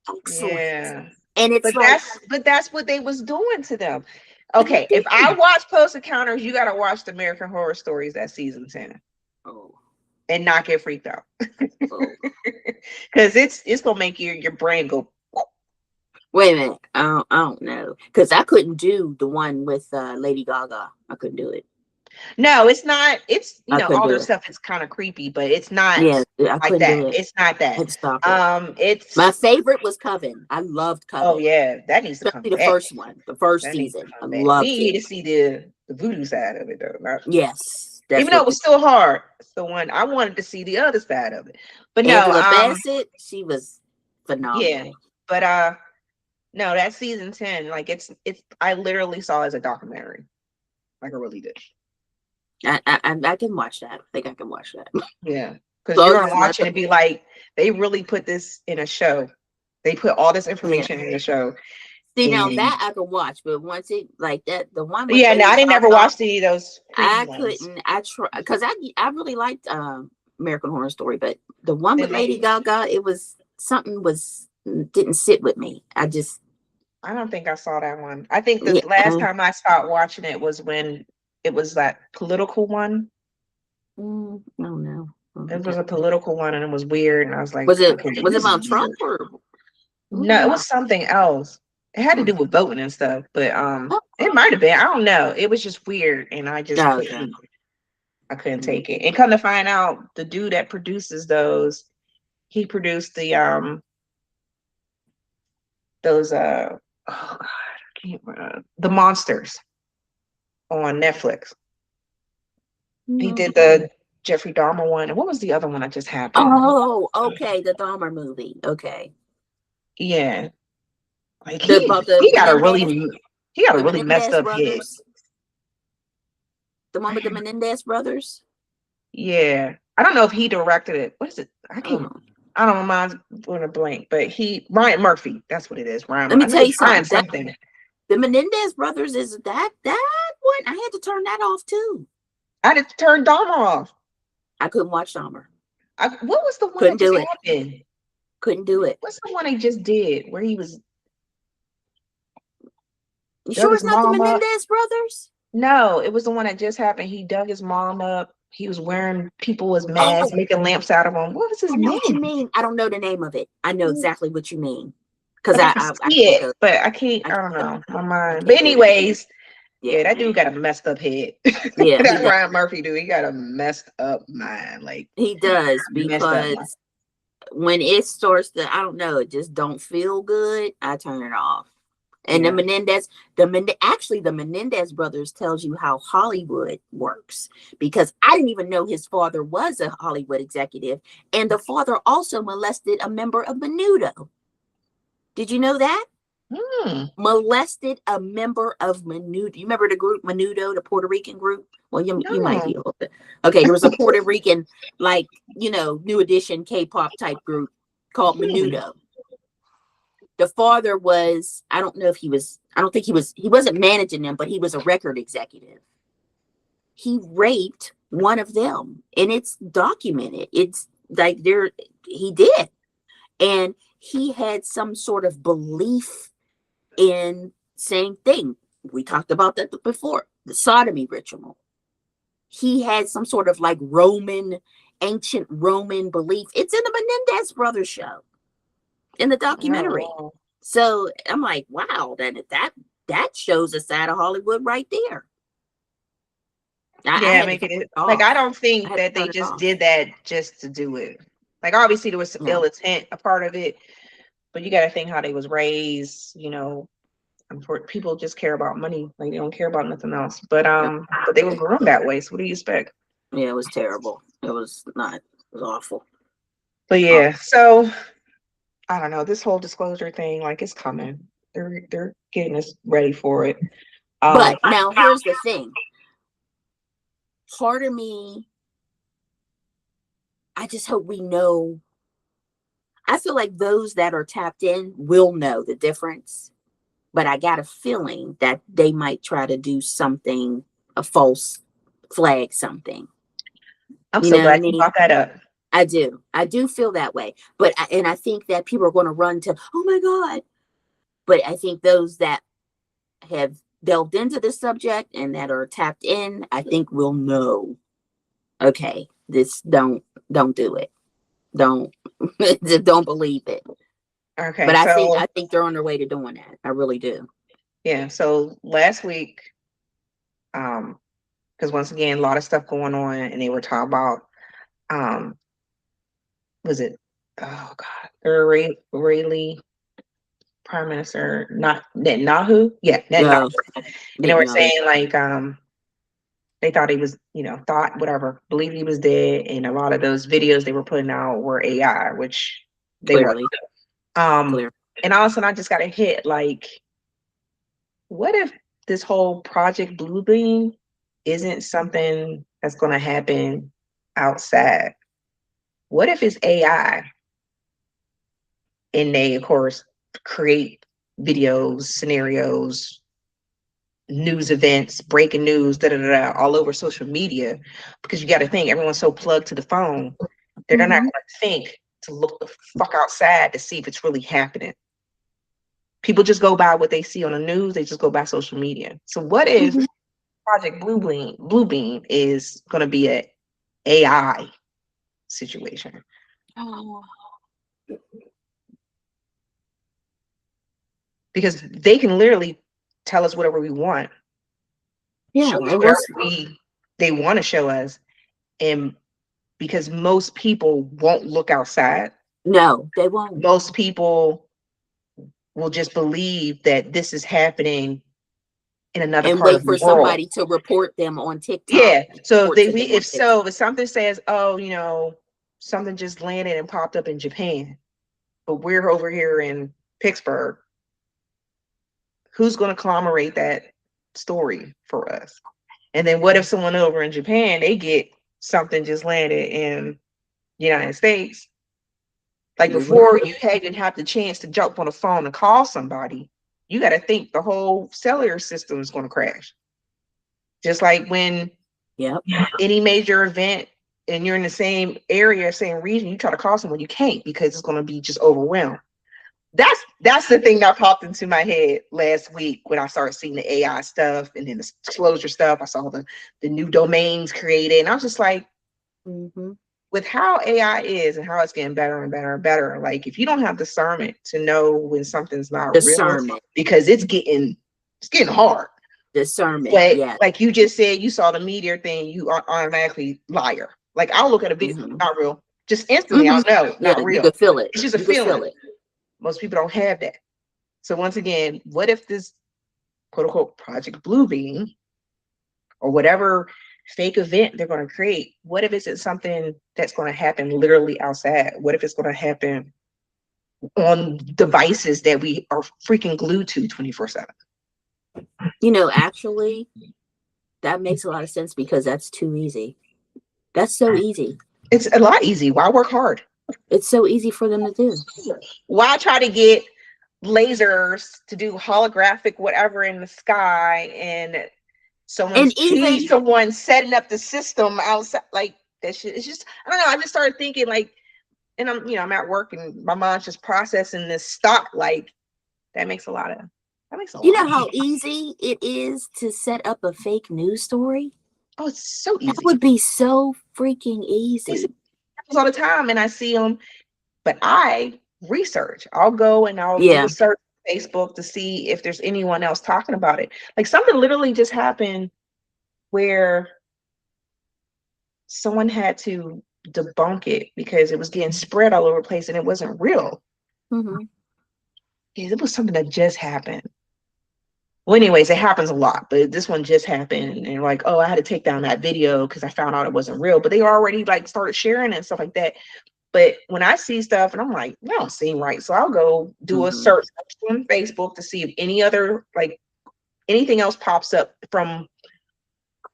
excellent. Yeah. And it's But like that's what they was doing to them. Okay, if I watch Close Encounters, you gotta watch the American Horror Stories that season 10 oh, and not get freaked out. oh. Because it's gonna make your brain go. Wait a minute. I don't know. Because I couldn't do the one with Lady Gaga. I couldn't do it. No, it's not. It's I couldn't all do their it. stuff is kind of creepy, but it's not Yeah, I like couldn't that. do it. It's not I that. had to stop it. My It's favorite was Coven. I loved oh Coven. yeah, that needs to come Especially the back. first one, the first That needs to season. I come back. We loved need it. to see the voodoo side of it though. Yes. That's Even though what it was still hard, it's the one I wanted to see the other side of it. But no, Angela Bassett, she was yeah, phenomenal. but no, that season 10, like it's I literally saw it as a documentary, like I really did. I can watch that. I think I can watch that. Yeah, because So you're it's gonna just not watch it and be like, they really put this in a show. They put all this yeah. information in the show, See now and that I can watch, but once it like that, the one with yeah, no, Lady I didn't never Gaga, watch any of those I previous ones. couldn't. I try because I really liked American Horror Story, but the one with Then Lady they, Gaga, it was something was didn't sit with me. I just I don't think I saw that one. I think the yeah. last time I started watching it was when it was that political one. No, no. It was a political one, and it was weird, and I was like, Was it okay, was it this is about Trump weird. or what was No, it it about? was something else. It had to Hmm. do with voting and stuff, but Oh, it might have been. I don't know. It was just weird, and I just okay. couldn't. I couldn't Mm. take it. And come to find out, the dude that produces those, he produced those oh god, I can't the monsters on Netflix. He No. did the Jeffrey Dahmer one, and what was the other one that just happened? Oh, okay. The Dahmer movie. Okay. Yeah, like The about he got a The really messed Menendez up head. brothers. The one with the Menendez brothers. Yeah, I don't know if he directed it. What is it? Oh, I don't know. Mine's going to blank, but Ryan Murphy. That's what it is. let me I know tell you it's Ryan something. That something. the Menendez brothers is that one. I had to turn that off too. I had to turn Dahmer off. I couldn't watch Dahmer. What was the one that Couldn't just do it. happened? Couldn't do it. What's the one they just did where he was You dug sure his it's not the mom up? Menendez brothers? No, it was the one that just happened. He dug his mom up. He was wearing people as masks, Oh, making lamps out of them. What was his I know name? what you mean. I don't know the name of it. I know exactly what you mean. Because Like I can I see think it, of but I can't. I I don't can't, know my I mind. But can't do it. anyways, Yeah. yeah, that dude got a messed up head. Yeah, he That does. Ryan Murphy dude, he got a messed up mind. Like He does messed up mind. because when it starts to, I don't know, it just don't feel good, I turn it off. And Yeah. actually, the Menendez brothers tells you how Hollywood works because I didn't even know his father was a Hollywood executive, and the father also molested a member of Menudo. Did you know that? Hmm. Molested a member of Menudo. You remember the group Menudo, the Puerto Rican group? Well, you might No. be a little bit. Okay, there was a Puerto Rican, like, New Edition K-pop type group called Hmm. Menudo. The father was, I don't think he wasn't managing them, but he was a record executive. He raped one of them, and it's documented. It's like he did. And he had some sort of belief in same thing. We talked about that before. The sodomy ritual. He had some sort of like ancient Roman belief. It's in the Menendez brothers show in the documentary. Oh. So I'm like, wow, that shows a side of Hollywood right there. I Yeah, had to make turn it it like off. I don't I think had to that they turn it just off. did that just to do it. Like obviously there was some No. ill intent a part of it, but you got to think how they was raised. And for people just care about money, like they don't care about nothing else. But they were groomed that way. So what do you expect? Yeah, it was terrible. It was not. It was awful. But Awful. yeah, so I don't know. This whole disclosure thing, like, it's coming. They're getting us ready for it. Um, But now here's the thing. Part of me, I just hope we know. I feel like those that are tapped in will know the difference. But I got a feeling that they might try to do something, a false flag, something. I'm You so know what I glad you mean? brought that up. I do. I do feel that way. But and I think that people are going to run to, oh my God. But I think those that have delved into this subject and that are tapped in, I think will know. Okay, this don't do it. Don't don't believe it. Okay, But so I think they're on their way to doing that. I really do. yeah, so last week, because once again, a lot of stuff going on, and they were talking about, um, was it, oh God, Rayleigh Prime Minister, not Netanyahu, yeah, Netanyahu, Yeah, and they were no, saying like, they thought he was, thought whatever, believed he was dead, and a lot of those videos they were putting out were AI, which they weren't. clearly, Um, clear. and all of a sudden, I just got a hit like, what if this whole Project Bluebeam isn't something that's going to happen outside? What if it's AI and they, of course, create videos, scenarios, news events, breaking news, da da da, all over social media? Because you got to think, everyone's so plugged to the phone, they're not going Mm-hmm. to think to look the fuck outside to see if it's really happening. People just go by what they see on the news. They just go by social media. So what if Mm-hmm. Project Bluebeam is going to be a AI situation? Oh, Because they can literally tell us whatever we want, yeah, show us and whatever what's they want to show us, and because most people won't look outside, no, they won't. most people will just believe that this is happening in another And part of wait the for world. somebody to report them on TikTok. Yeah. So Report to them on TikTok. if something says, oh, something just landed and popped up in Japan, but we're over here in Pittsburgh, who's going to commemorate that story for us? And then what if someone over in Japan, they get something just landed in the United States? Like, Mm-hmm. before you even have the chance to jump on the phone and call somebody, you got to think the whole cellular system is going to crash. Just like when Yep. any major event and you're in the same area, same region, you try to call someone, you can't, because it's going to be just overwhelmed. That's the thing that popped into my head last week when I started seeing the AI stuff and then the disclosure stuff. I saw the new domains created, and I was just like, Mm-hmm. with how AI is and how it's getting better and better and better, like, if you don't have discernment to know when something's not real, Discernment. because it's getting hard. Discernment. But Yeah. like you just said, you saw the meteor thing, you are automatically liar. Like, I'll look at a video, Mm-hmm. not real, just instantly, Mm-hmm. I'll know, Yeah, not you real. could feel it. It's just a You could feel feeling. it. Most people don't have that. So once again, what if this quote unquote Project Bluebeam or whatever fake event they're going to create, what if it's something that's going to happen literally outside? What if it's going to happen on devices that we are freaking glued to 24/7? Actually, that makes a lot of sense because that's too easy. That's so easy. It's a lot easy. Why work hard? It's so easy for them to do. Why try to get lasers to do holographic whatever in the sky, and And even, someone setting up the system outside? Like, that shit, it's just, I don't know, I just started thinking like, and I'm at work and my mind's just processing this stuff. Like, that makes a you lot know of how sense. easy it is to set up a fake news story? Oh, it's so That easy. would be so freaking I see easy. people all the time and I see them, but I research. I'll go and I'll do Yeah. a search on Facebook to see if there's anyone else talking about it. Like, something literally just happened where someone had to debunk it because it was getting spread all over the place and it wasn't real. Mm-hmm. It was something that just happened. Well, anyways, it happens a lot, but this one just happened, and like, oh, I had to take down that video because I found out it wasn't real. But they already like started sharing it and stuff like that. But when I see stuff and I'm like, that don't seem right, so I'll go do a search on Facebook to see if any other like anything else pops up from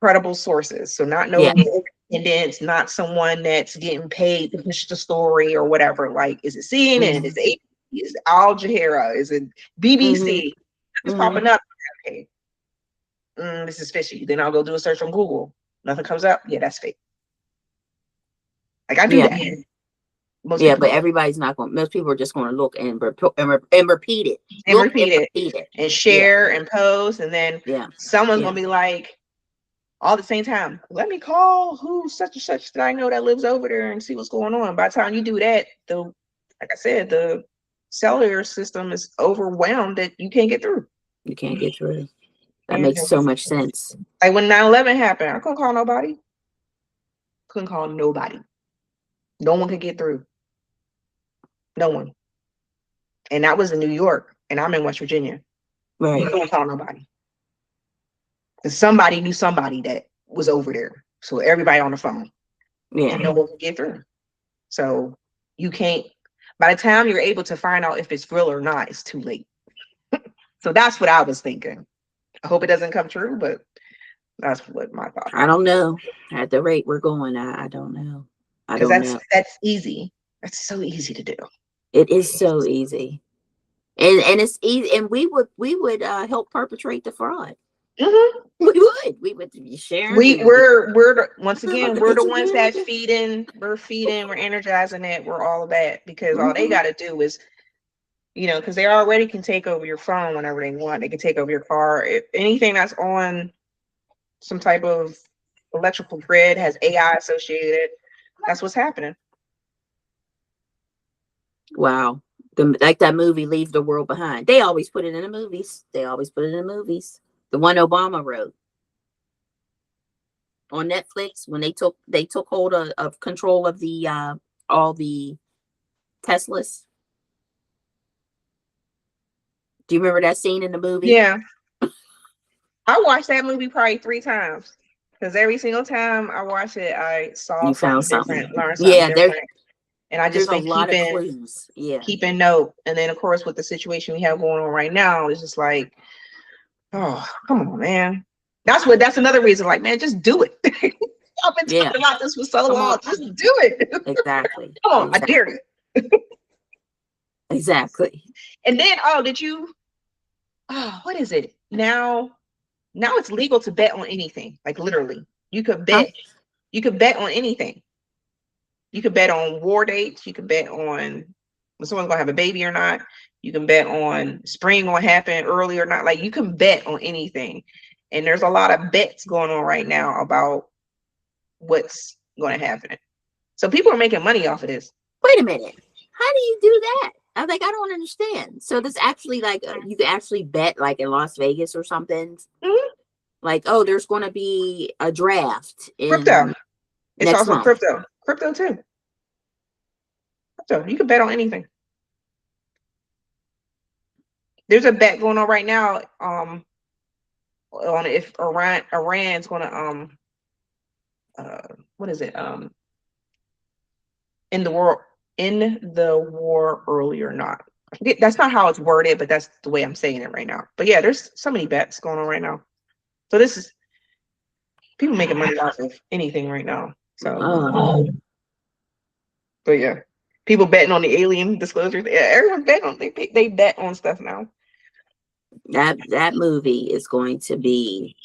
credible sources. So not no independents, not someone that's getting paid to push the story or whatever. Like, is it CNN? Is it ABC? Is it Al Jazeera? Is it BBC? It's popping up. Okay, this is fishy. Then I'll go do a search on Google. Nothing comes up. Yeah, that's fake. Like I do that. Most people but everybody's not going. Most people are just going to look and repeat it, and repeat it, and share and post, and then someone's gonna be like, all at the same time, let me call who such and such that I know that lives over there and see what's going on. By the time you do that, like I said, the cellular system is overwhelmed that you can't get through. You can't get through. That makes so much sense. Like when 9/11 happened, I couldn't call nobody. Couldn't call nobody. No one could get through. No one. And that was in New York, and I'm in West Virginia. Right. You couldn't call nobody. Because somebody knew somebody that was over there. So everybody on the phone. Yeah. And no one could get through. So you can't, by the time you're able to find out if it's real or not, it's too late. So that's what I was thinking. I hope it doesn't come true, but that's what my thought. I don't know. At the rate we're going, I don't know. I don't know. That's easy. That's so easy to do. It is so easy. And it's easy, and we would help perpetrate the fraud. We would be sharing. We're once again, we're the ones that we're energizing it. We're all of that because all they got to do is, because they already can take over your phone whenever they want. They can take over your car. If anything that's on some type of electrical grid has AI associated, that's what's happening. Wow. Like that movie, Leave the World Behind. They always put it in the movies. The one Obama wrote on Netflix when they took hold of control of the all the Teslas. Do you remember that scene in the movie? Yeah. I watched that movie probably 3 times because every single time I watched it, I saw something different, learned something different. And I just been keeping note. And then, of course, with the situation we have going on right now, it's just like, oh, come on, man. That's another reason, like, man, just do it. I've been talking about this for so long. Just do it. Exactly. Come on, I dare you. Exactly. And then, what is it? Now it's legal to bet on anything. Like literally. You could bet. You could bet on anything. You could bet on war dates. You could bet on when someone's gonna have a baby or not. You can bet on spring gonna happen early or not. Like you can bet on anything. And there's a lot of bets going on right now about what's going to happen. So people are making money off of this. Wait a minute. How do you do that? I don't understand. So this actually like you can actually bet like in Las Vegas or something. Like, oh, there's going to be a draft in crypto. It's also month. Crypto too. Crypto. You can bet on anything. There's a bet going on right now. On if Iran's going to what is it? In the war early or not. That's not how it's worded, but that's the way I'm saying it right now. But yeah, there's so many bets going on right now. So this is people making money off of anything right now. So but yeah, people betting on the alien disclosures. Yeah, everyone's betting on they bet on stuff now. That movie is going to be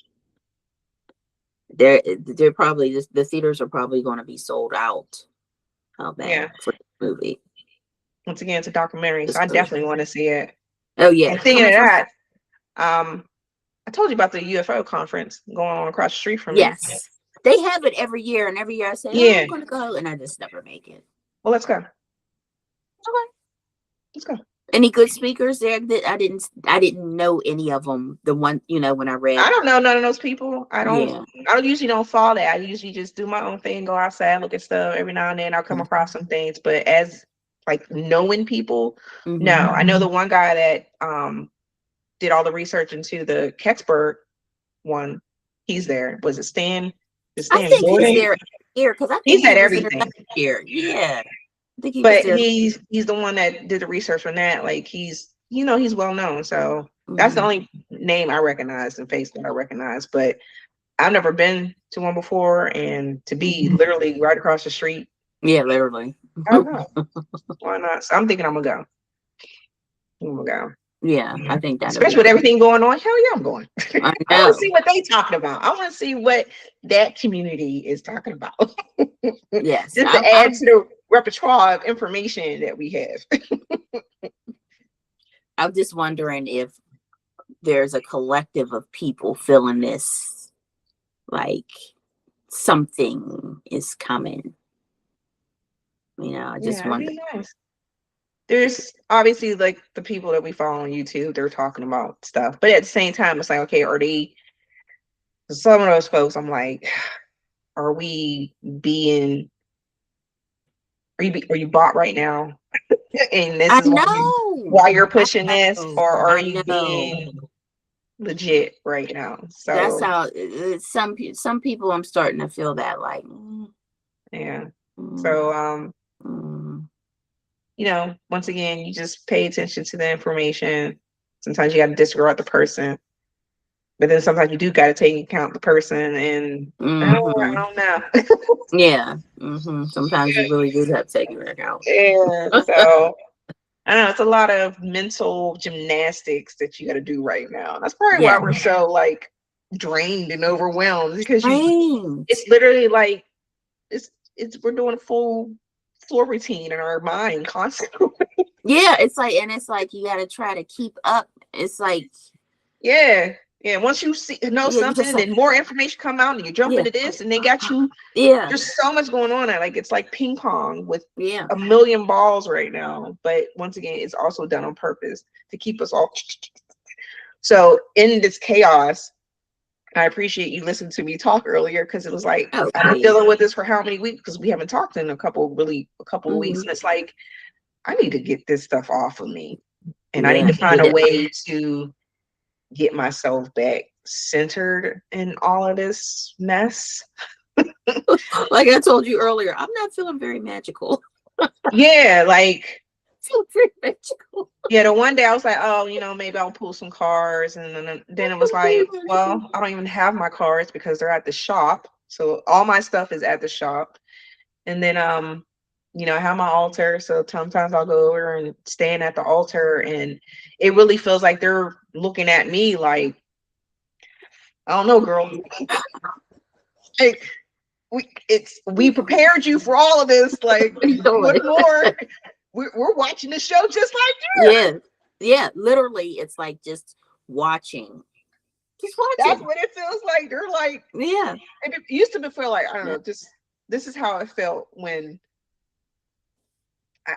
they're probably just the theaters are probably going to be sold out. How bad for the movie. Once again, it's a documentary, so I definitely want to see it. Oh yeah. And thinking of that, I told you about the UFO conference going on across the street from me. Yes. They have it every year, and every year I say, oh, I'm gonna go, and I just never make it. Well, let's go. Okay. Let's go. Any good speakers there? I didn't know any of them. The one, when I read. I don't know none of those people. I don't usually don't follow that. I usually just do my own thing, go outside, look at stuff. Every now and then I'll come across some things. But as like knowing people, no. I know the one guy that did all the research into the Kecksburg one, he's there. Was it Stan? Is I Stan think he's Jordan? there here because I think He's at he was there everything. last year. Yeah, I think he was But there. he's the one that did the research on that. Like he's he's well known. So that's the only name I recognize and face that I recognize. But I've never been to one before, and to be literally right across the street. Yeah, literally. I don't know. Why not? So I'm thinking I'm gonna go. I'm gonna go. Yeah, I think that. Especially with everything going on. Hell yeah, I'm going. I I want know. to see what they talking about. I want to see what that community is talking about. Yes, Just to add to the repertoire of information that we have. I'm just wondering if there's a collective of people feeling this, like something is coming. You know, I just wonder. Nice. There's obviously like the people that we follow on YouTube, they're talking about stuff, but at the same time, it's like, okay, are they? Some of those folks, I'm like, are we being? Are you bought right now? And this I is know. why you're pushing this, or are I you know. being legit right now? So That's how some people. I'm starting to feel that like. yeah. So once again, you just pay attention to the information. Sometimes you got to disregard the person, but then sometimes you do got to take into account the person. And I don't know. Yeah. Sometimes you really do have to take it account. Yeah. So I don't know. It's a lot of mental gymnastics that you got to do right now. That's probably why we're so like drained and overwhelmed, because it's literally like it's we're doing a full floor routine in our mind constantly. Yeah, it's like you got to try to keep up. It's like once you know something, and then more information come out, and you jump into this, and they got you. There's so much going on. Like it's like ping pong with a million balls right now. But once again, it's also done on purpose to keep us all. So in this chaos, I appreciate you listening to me talk earlier, because it was like I've been dealing with this for how many weeks, because we haven't talked in a couple of weeks, and it's like I need to get this stuff off of me, and I need to find a way to get myself back centered in all of this mess. Like I told you earlier, I'm not feeling very magical. Like very magical. The one day I was like, oh, maybe I'll pull some cards, and then it was like, well, I don't even have my cards because they're at the shop. So all my stuff is at the shop. And then I have my altar, so sometimes I'll go over and stand at the altar, and it really feels like they're looking at me like, I don't know, girl. Like, we prepared you for all of this. Like, what more? We're watching the show just like you. Yeah. Literally, it's like just watching. That's what it feels like. They're like, It used to feel like, I don't know. This is how it felt when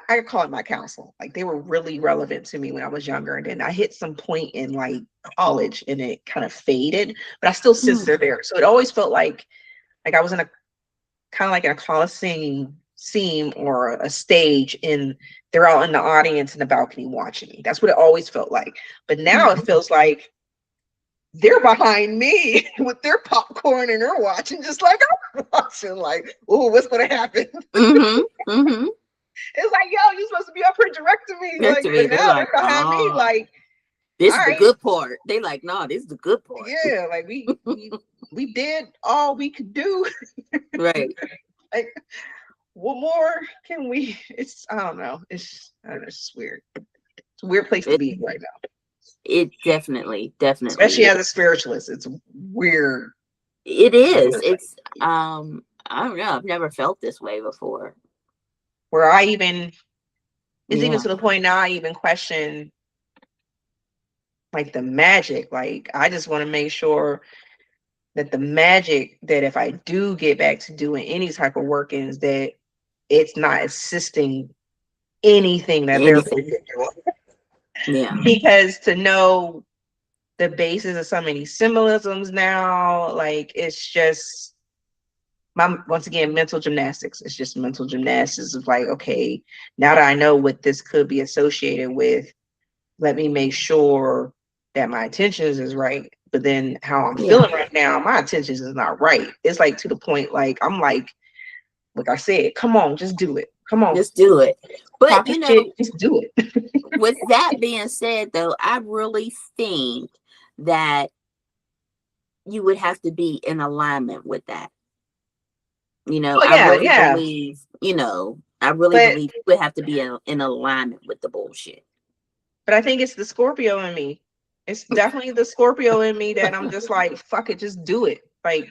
I call it my counsel. Like they were really relevant to me when I was younger, and then I hit some point in like college, and it kind of faded. But I still sense they're there. So it always felt like I was in a kind of like in a coliseum scene or a stage, and they're out in the audience in the balcony watching me. That's what it always felt like. But now it feels like they're behind me with their popcorn, and they're watching just like I'm watching. Like, oh, what's gonna happen? It's like, yo, you're supposed to be up here directing me. Like, but now they're behind me. Like, this is the good part. They like, no, this is the good part. Yeah, like we did all we could do. Right. Like, what more can we? I don't know. It's weird. It's a weird place to be right now. It definitely, especially as a spiritualist, it's weird. It is. It's I don't know. I've never felt this way before. Where it's even to the point now I even question like the magic. Like I just want to make sure that the magic, that if I do get back to doing any type of workings, that it's not assisting anything that they're doing. Yeah. Because to know the basis of so many symbolisms now, like it's just once again, mental gymnastics. It's just mental gymnastics of like, okay, now that I know what this could be associated with, let me make sure that my intentions is right, but then how I'm Yeah. feeling right now, my intentions is not right. It's like to the point, like I'm like I said, come on, just do it. Come on, Just do it. But pop the you shit, know, just do it. with that being said, though, I really think that you would have to be in alignment with that. You know, Oh I yeah, really yeah. believe, I really But believe you would have to be in alignment with the bullshit. I think it's the Scorpio in me. It's definitely the Scorpio in me that I'm just like, fuck it, just do it. Like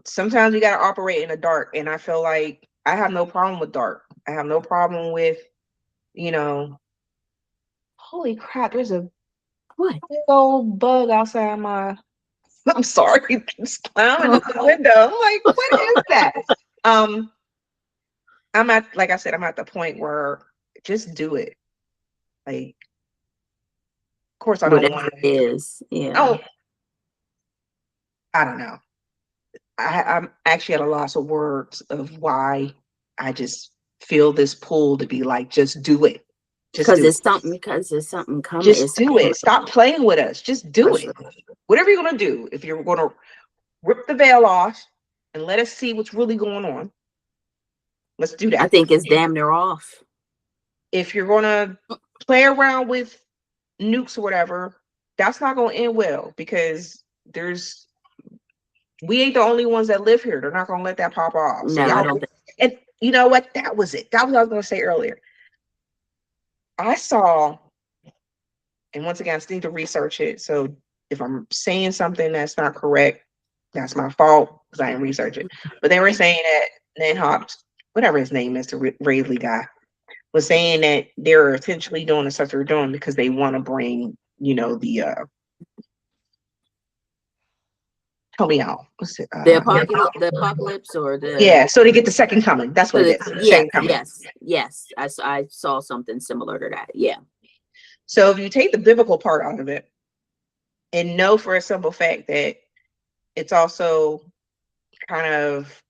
sometimes you gotta operate in the dark. And I feel like I have no problem with dark. I have no problem with, you know, holy crap, there's a What? big old bug outside my I'm sorry, just climbing Oh. up the window. I'm like, what is that? Um, I'm at, like I said, I'm at the point where just do it. Like, of course, I don't Whatever want it to. is. Yeah. Oh, I don't know. I'm actually at a loss of words of why I just feel this pull to be like, just do it. Just do it. Because it's something coming. Just It's do it. Stop playing with us. Just do for it. sure. Whatever you're gonna do. If you're gonna rip the veil off and let us see what's really going on, let's do I that. think it's damn near off. If you're gonna play around with nukes or whatever, that's not gonna end well because we ain't the only ones that live here. They're not gonna let that pop off. So No, I y'all, don't think. and you know what? That was it. That was what I was gonna say earlier. I saw, and once again, I still need to research it. So if I'm saying something that's not correct, that's my fault because I didn't research it. But they were saying that Ned Hobbs, whatever his name is, the Rayleigh guy, was saying that they're essentially doing the stuff they're doing because they want to bring, the help me out. What's it? The apocalypse, or the Yeah, so they get the second coming. That's what it is. yeah, Second coming. yes. I saw something similar to that. Yeah. So if you take the biblical part out of it and know for a simple fact that it's also kind of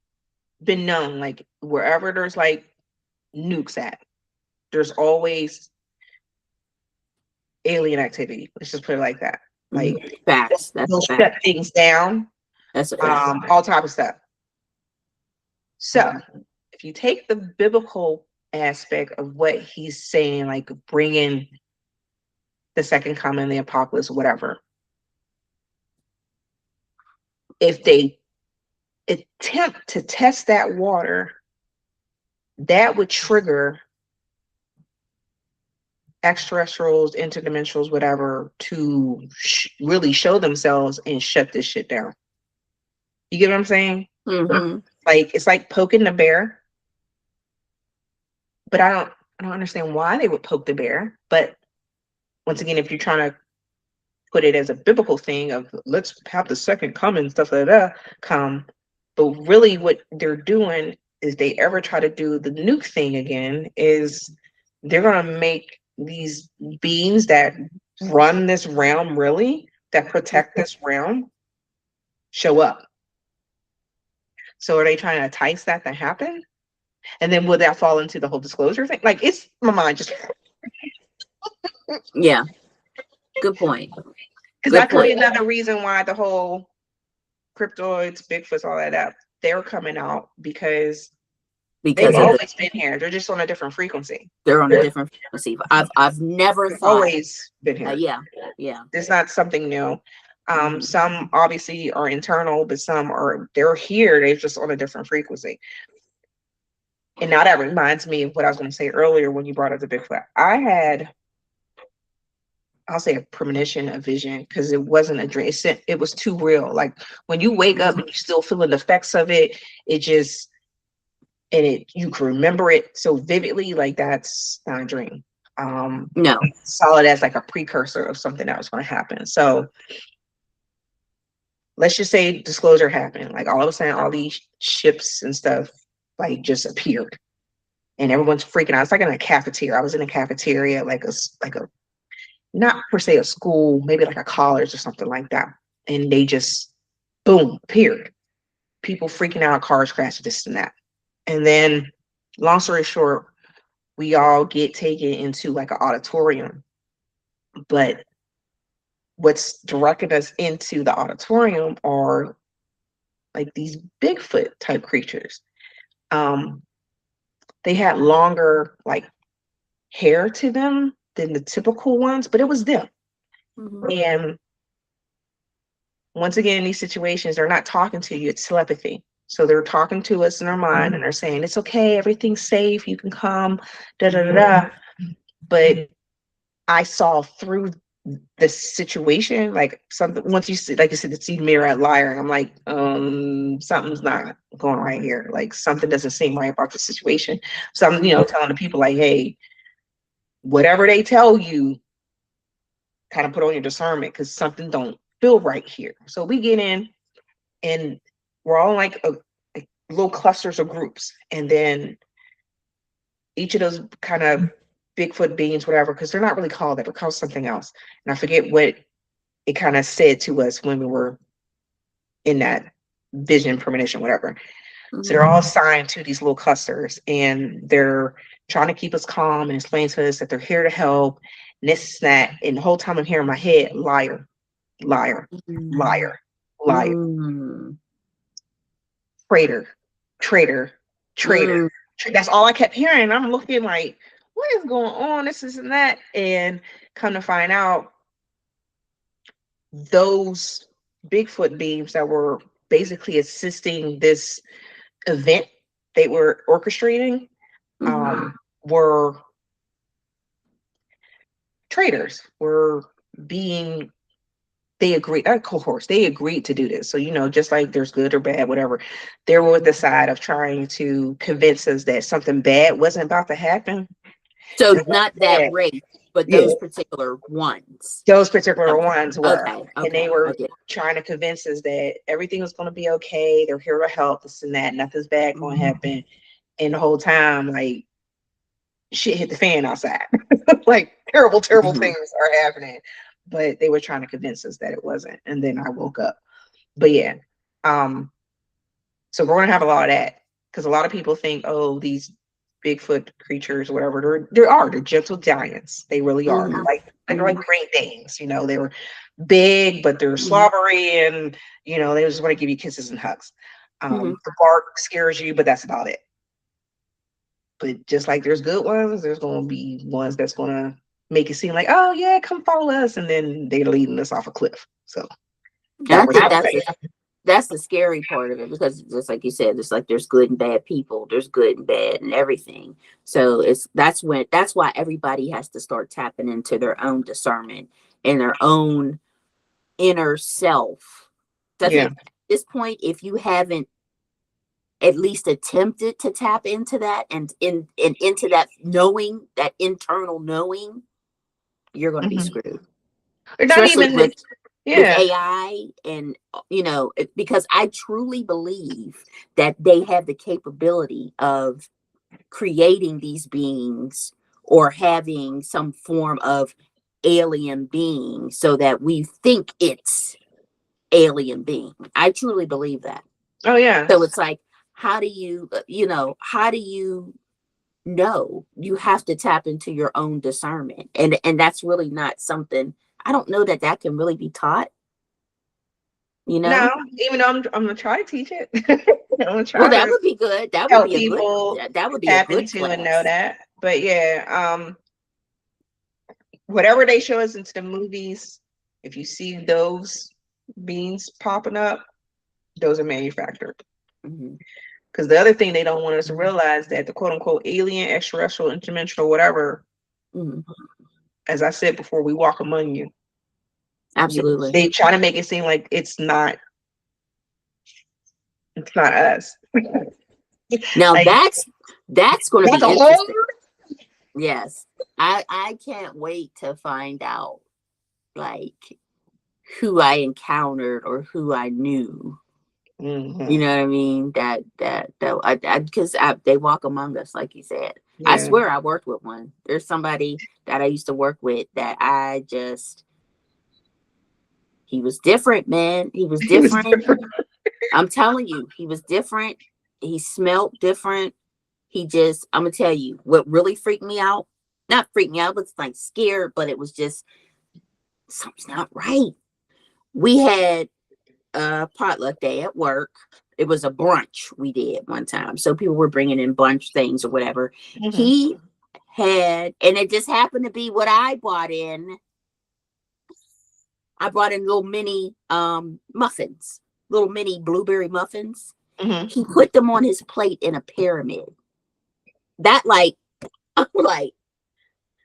been known, like wherever there's like nukes at, there's always alien activity. Let's just put it like that. Like Facts. That's they'll a fact. shut things down, That's a fact. all type of stuff. So if you take the biblical aspect of what he's saying, like bringing the second coming, the apocalypse, whatever, if they attempt to test that water, that would trigger extraterrestrials, interdimensionals, whatever, to really show themselves and shut this shit down. You get what I'm saying? Mm-hmm. Like it's like poking the bear, but I don't understand why they would poke the bear. But once again, if you're trying to put it as a biblical thing of let's have the second coming, stuff like that come, but really what they're doing is they ever try to do the nuke thing again is they're gonna make these beings that run this realm really that protect this realm show up. So are they trying to entice that to happen? And then would that fall into the whole disclosure thing? Like it's my mind just Yeah. Good point. because Good that could be point. another reason why the whole cryptoids, Bigfoots, all that up, they're coming out because they've Because of always been here. They're just on a different frequency. they're on a different frequency. I've never They've thought. always been here. Yeah. It's not something new. Some obviously are internal, but some they're here. They're just on a different frequency. And now that reminds me of what I was going to say earlier when you brought up the Bigfoot. I'll say a premonition, a vision, because it wasn't a dream. It was too real. Like when you wake up and you're still feeling the effects of it, you can remember it so vividly. Like that's not a dream. No. Solid as like a precursor of something that was going to happen. So let's just say disclosure happened. Like all of a sudden, all these ships and stuff like just appeared, and everyone's freaking out. It's like in a cafeteria. I was in a cafeteria, like a not per se a school, maybe like a college or something like that. And they just boom appeared. People freaking out, cars crashing, this and that. And then, long story short, we all get taken into like an auditorium. But what's directing us into the auditorium are like these Bigfoot type creatures. Um, they had longer like hair to them than the typical ones, but it was them. Mhm. And once again, in these situations, they're not talking to you, it's telepathy. So they're talking to us in our mind and they're saying, it's okay, everything's safe, you can come, da da da da. But I saw through the situation, like something once you see, like you said, the see mirror at liar, and I'm like, something's not going right here. Like something doesn't seem right about the situation. So I'm, telling the people like, hey, whatever they tell you, kind of put on your discernment because something don't feel right here. So we get in and we're all like like little clusters of groups. And then each of those kind of Bigfoot beings, whatever, because they're not really called that, they're called something else. And I forget what it kind of said to us when we were in that vision, premonition, whatever. So they're all assigned to these little clusters and they're trying to keep us calm and explain to us that they're here to help. And this, that. And the whole time I'm hearing in my head, liar, liar, liar, liar, traitor, traitor, traitor. That's all I kept hearing. I'm looking like, what is going on? This and that. And come to find out, those Bigfoot beings that were basically assisting this event they were orchestrating were traitors, were being, they agreed, cohorts, they agreed to do this. So, just like there's good or bad, whatever, they were with the side of trying to convince us that something bad wasn't about to happen. So not that race, but Yeah. those particular ones. Those particular ones were. Okay. And they were trying to convince us that everything was going to be okay. They're here to help, this and that. Nothing's bad going to happen. And the whole time, like, shit hit the fan outside. Like, terrible, terrible things are happening. But they were trying to convince us that it wasn't. And then I woke up. But yeah. So we're going to have a lot of that. Because a lot of people think, oh, these Bigfoot creatures, whatever, they're gentle giants. They really are. They're like Great Danes. They were big, but they're slobbery, and they just want to give you kisses and hugs. The bark scares you, but that's about it. But just like there's good ones, there's going to be ones that's going to make it seem like, oh yeah, come follow us, and then they're leading us off a cliff. So I think that's the scary part of it, because just like you said, it's like there's good and bad people, there's good and bad and everything. So that's why everybody has to start tapping into their own discernment and their own inner self. So I think at this point, if you haven't at least attempted to tap into that and into that knowing, that internal knowing, you're going to be screwed. Especially with AI, and because I truly believe that they have the capability of creating these beings or having some form of alien being so that we think it's alien being. I truly believe that. Oh yeah. So it's like, how do you know? You have to tap into your own discernment, and that's really not something, I don't know that can really be taught. No, even though I'm gonna try to teach it. Well, that would be good. That would be a good. That would be a good class. And know that. But yeah, whatever they show us into the movies, if you see those beings popping up, those are manufactured. Because the other thing they don't want us to realize, that the quote unquote alien, extraterrestrial, interdimensional, whatever, as I said before, we walk among you. Absolutely. They try to make it seem like it's not us. Now like, that's going to be interesting. Yes. I can't wait to find out like who I encountered or who I knew. You know what I mean? That because they walk among us, like you said. I swear I worked with one. There's somebody that I used to work with that he was different, man. He was different. I'm telling you, he was different. He smelled different. I'm gonna tell you what really freaked me out. Not freaked me out, but like scared, but it was just something's not right. We had a potluck day at work. It was a brunch we did one time. So people were bringing in brunch things or whatever. Mhm. He had, and it just happened to be what I brought in. I brought in little mini muffins, little mini blueberry muffins. Mhm. He put them on his plate in a pyramid. That like, I'm like,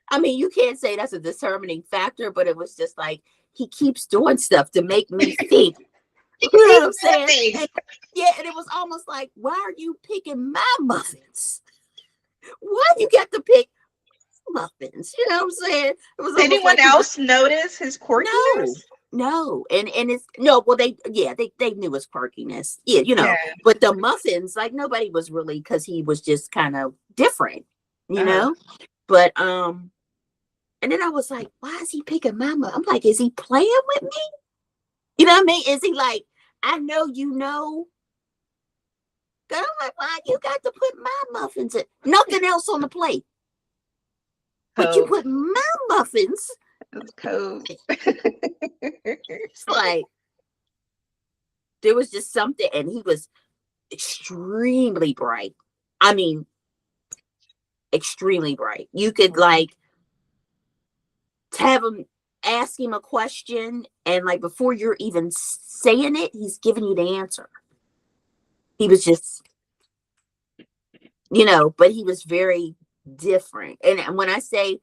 I mean, you can't say that's a determining factor, but it was just like he keeps doing stuff to make me think. You know what I'm saying? And, yeah, and it was almost like, why are you picking my muffins? Why you got to pick muffins? You know what I'm saying? It was Did almost anyone like else notice his no, quirkiness? no, and it's no. Well, they knew his quirkiness. Yeah, you Yeah. know, but the muffins, like nobody was really because he was just kind of different, you Uh-huh. know. But and then I was like, why is he picking my muffin? I'm like, is he playing with me? You know what I mean? Is he like, I know you know. I'm like, why you got to put my muffins in? Nothing else on the plate. But you Code. put my muffins. That's code. It's like there was just something, and he was extremely bright. I mean, extremely bright. You could like have him ask him a question, and like before you're even saying it, he's giving you the answer. He was just, but he was very different. And when I say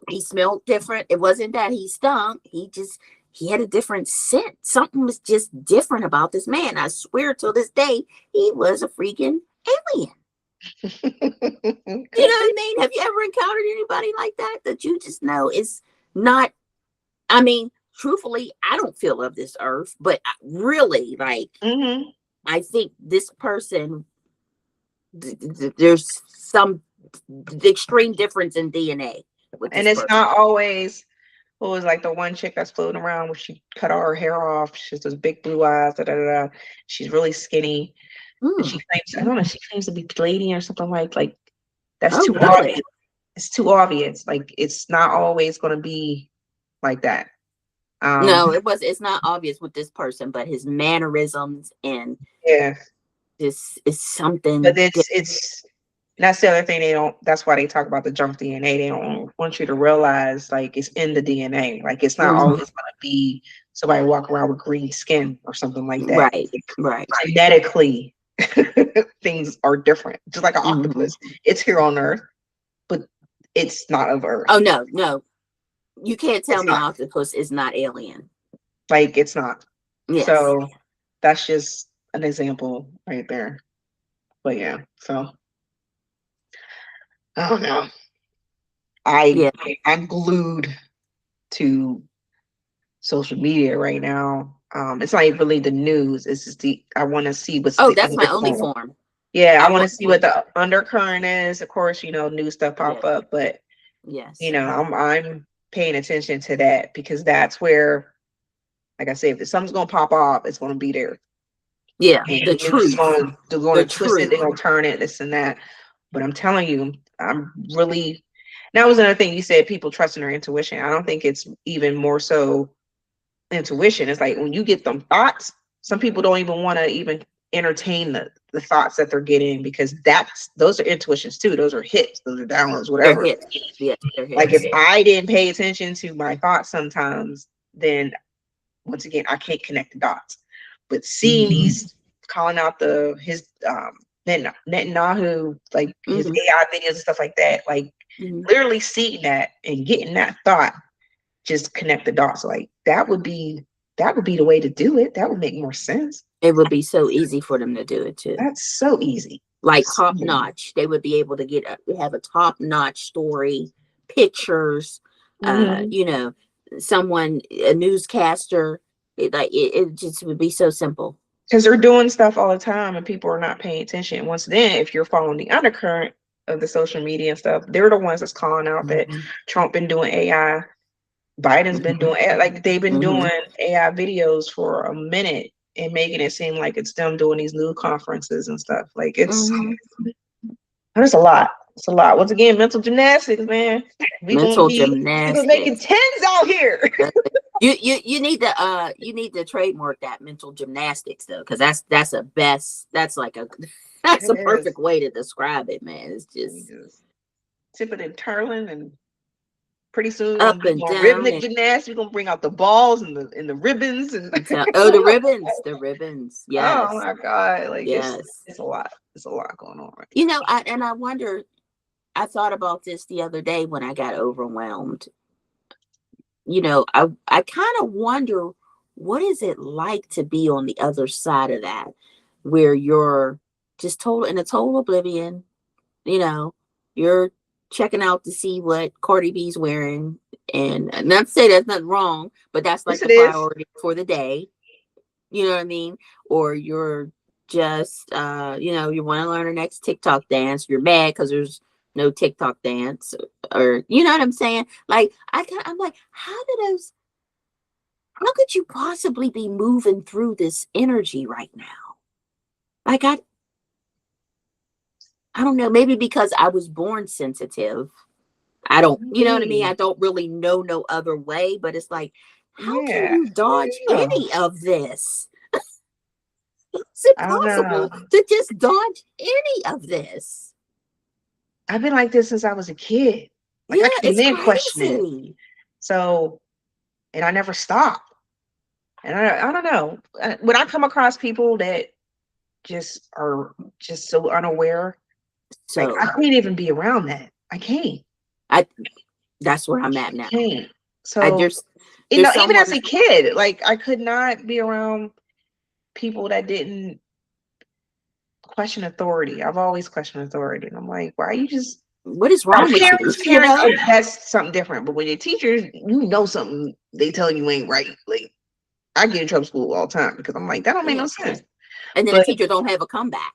he smelled different, it wasn't that he stunk. He had a different scent. Something was just different about this man. I swear till this day, he was a freaking alien. You know what I mean? Have you ever encountered anybody like that you just know is not, I mean, truthfully, I don't feel of this earth, but really, like, Mhm. I think this person, there's some extreme difference in DNA with And this it's person. not always what was like the one chick that's floating around where she cut all her hair off. She has those big blue eyes. Da, da, da, da. She's really skinny. And she Mm. claims, I don't know, she claims to be Palladian or something like that's Oh, too really? obvious. It's too obvious. Like it's not always gonna be like that. Um, No, it's not obvious with this person, but his mannerisms and yeah. this is But something it's that's the other thing they don't that's why they talk about the junk DNA. They don't want you to realize like it's in the DNA. Like it's not different. always gonna be somebody walk around with green skin or something like that. Right, right. Genetically things are different. Just like an Hmm. octopus. It's here on Earth, but it's not of Earth. Oh no, no, you can't tell It's me not. octopus is not alien. Like it's not. Yes, So that's just an example right there. But yeah, so I don't know. I yeah. I'm glued to social media right now. It's not even really the news. It's just I want to see what's Oh, the that's my only undercurrent. form. Yeah, I I want to want. see what the undercurrent is. Of course, new stuff Yeah. pop up, but Yes. I'm paying attention to that because that's where, like I said, if something's gonna pop off, it's gonna be there, Yeah. and The truth. they're The gonna twist it, truth. they're gonna turn it, this and that. But I'm telling you, I'm really. That was another thing you said. People trusting their intuition. I don't think it's even more so intuition. It's like when you get them thoughts, some people don't even want to even entertain the thoughts that they're getting because those are intuitions too. Those are hits, those are downloads, They're whatever. hits. Yes, they're Like if hits. I didn't pay attention to my thoughts sometimes, then once again I can't connect the dots. But seeing Hmm. these calling out his Netanyahu, like his Hmm. AI videos and stuff like that, like Hmm. literally seeing that and getting that thought just connect the dots. Like that would be the way to do it. That would make more sense. It would be so easy for them to do it too. That's so easy. Like So top easy. notch. They would be able to have a top notch story, pictures, Mhm. someone, a newscaster. It just would be so simple. Because they're doing stuff all the time and people are not paying attention. Once then, if you're following the undercurrent of the social media and stuff, they're the ones that's calling out that Hmm. Trump been doing AI, Biden's been Hmm. doing like they've been Hmm. doing AI videos for a minute and making it seem like it's them doing these news conferences and stuff. Like it's Hmm. there's a lot. It's a lot. Once again, mental gymnastics, man. Mental We gonna making gymnastics. tens out here. You need to trademark that mental gymnastics though, because that's a best that's like a that's It a is. perfect way to describe it, man. It's We just just tipping and twirling, and pretty soon we're gonna up be and more down rhythmic and gymnastics. We're gonna bring out the balls and the ribbons and oh, the ribbons. oh Yes, my god, like yes. it's a lot. It's a lot going on right You know, I wonder. I thought about this the other day when I got overwhelmed. You know, I kind of wonder what is it like to be on the other side of that, where you're just total in a total oblivion. You know, you're checking out to see what Cardi B's wearing, and not to say that's nothing wrong, but that's now. Yes, like the it is. priority for the day. You know what I mean? Or you're just you know, you want to learn the next TikTok dance. You're mad because there's no TikTok dance, or you know what I'm saying? Like I'm like, how could you possibly be moving through this energy right now? Like I don't know, maybe because I was born sensitive. I don't, you know what I mean? I Maybe. don't really know no other way, but it's like, how can Yeah. you dodge I don't know. any of this? It's I don't impossible know. to just dodge any of this. I've been like this since I was a kid. Like Yeah, I can't it's even question it. crazy. So, and I never stop. And I don't know. When I come across people that just are just so unaware, like I So can't even be around that. I can't. I that's where I'm at now. Can't. I So, there's even someone as a kid, like I could not be around people that didn't question authority. I've always questioned authority. And I'm like, why are you just what is our wrong with you? You parents, know? that's something different. But when your teachers, you know something they telling you ain't right. Like I get in trouble school all the time because I'm like, that don't make Yeah. no sense. And then the But teacher don't have a comeback.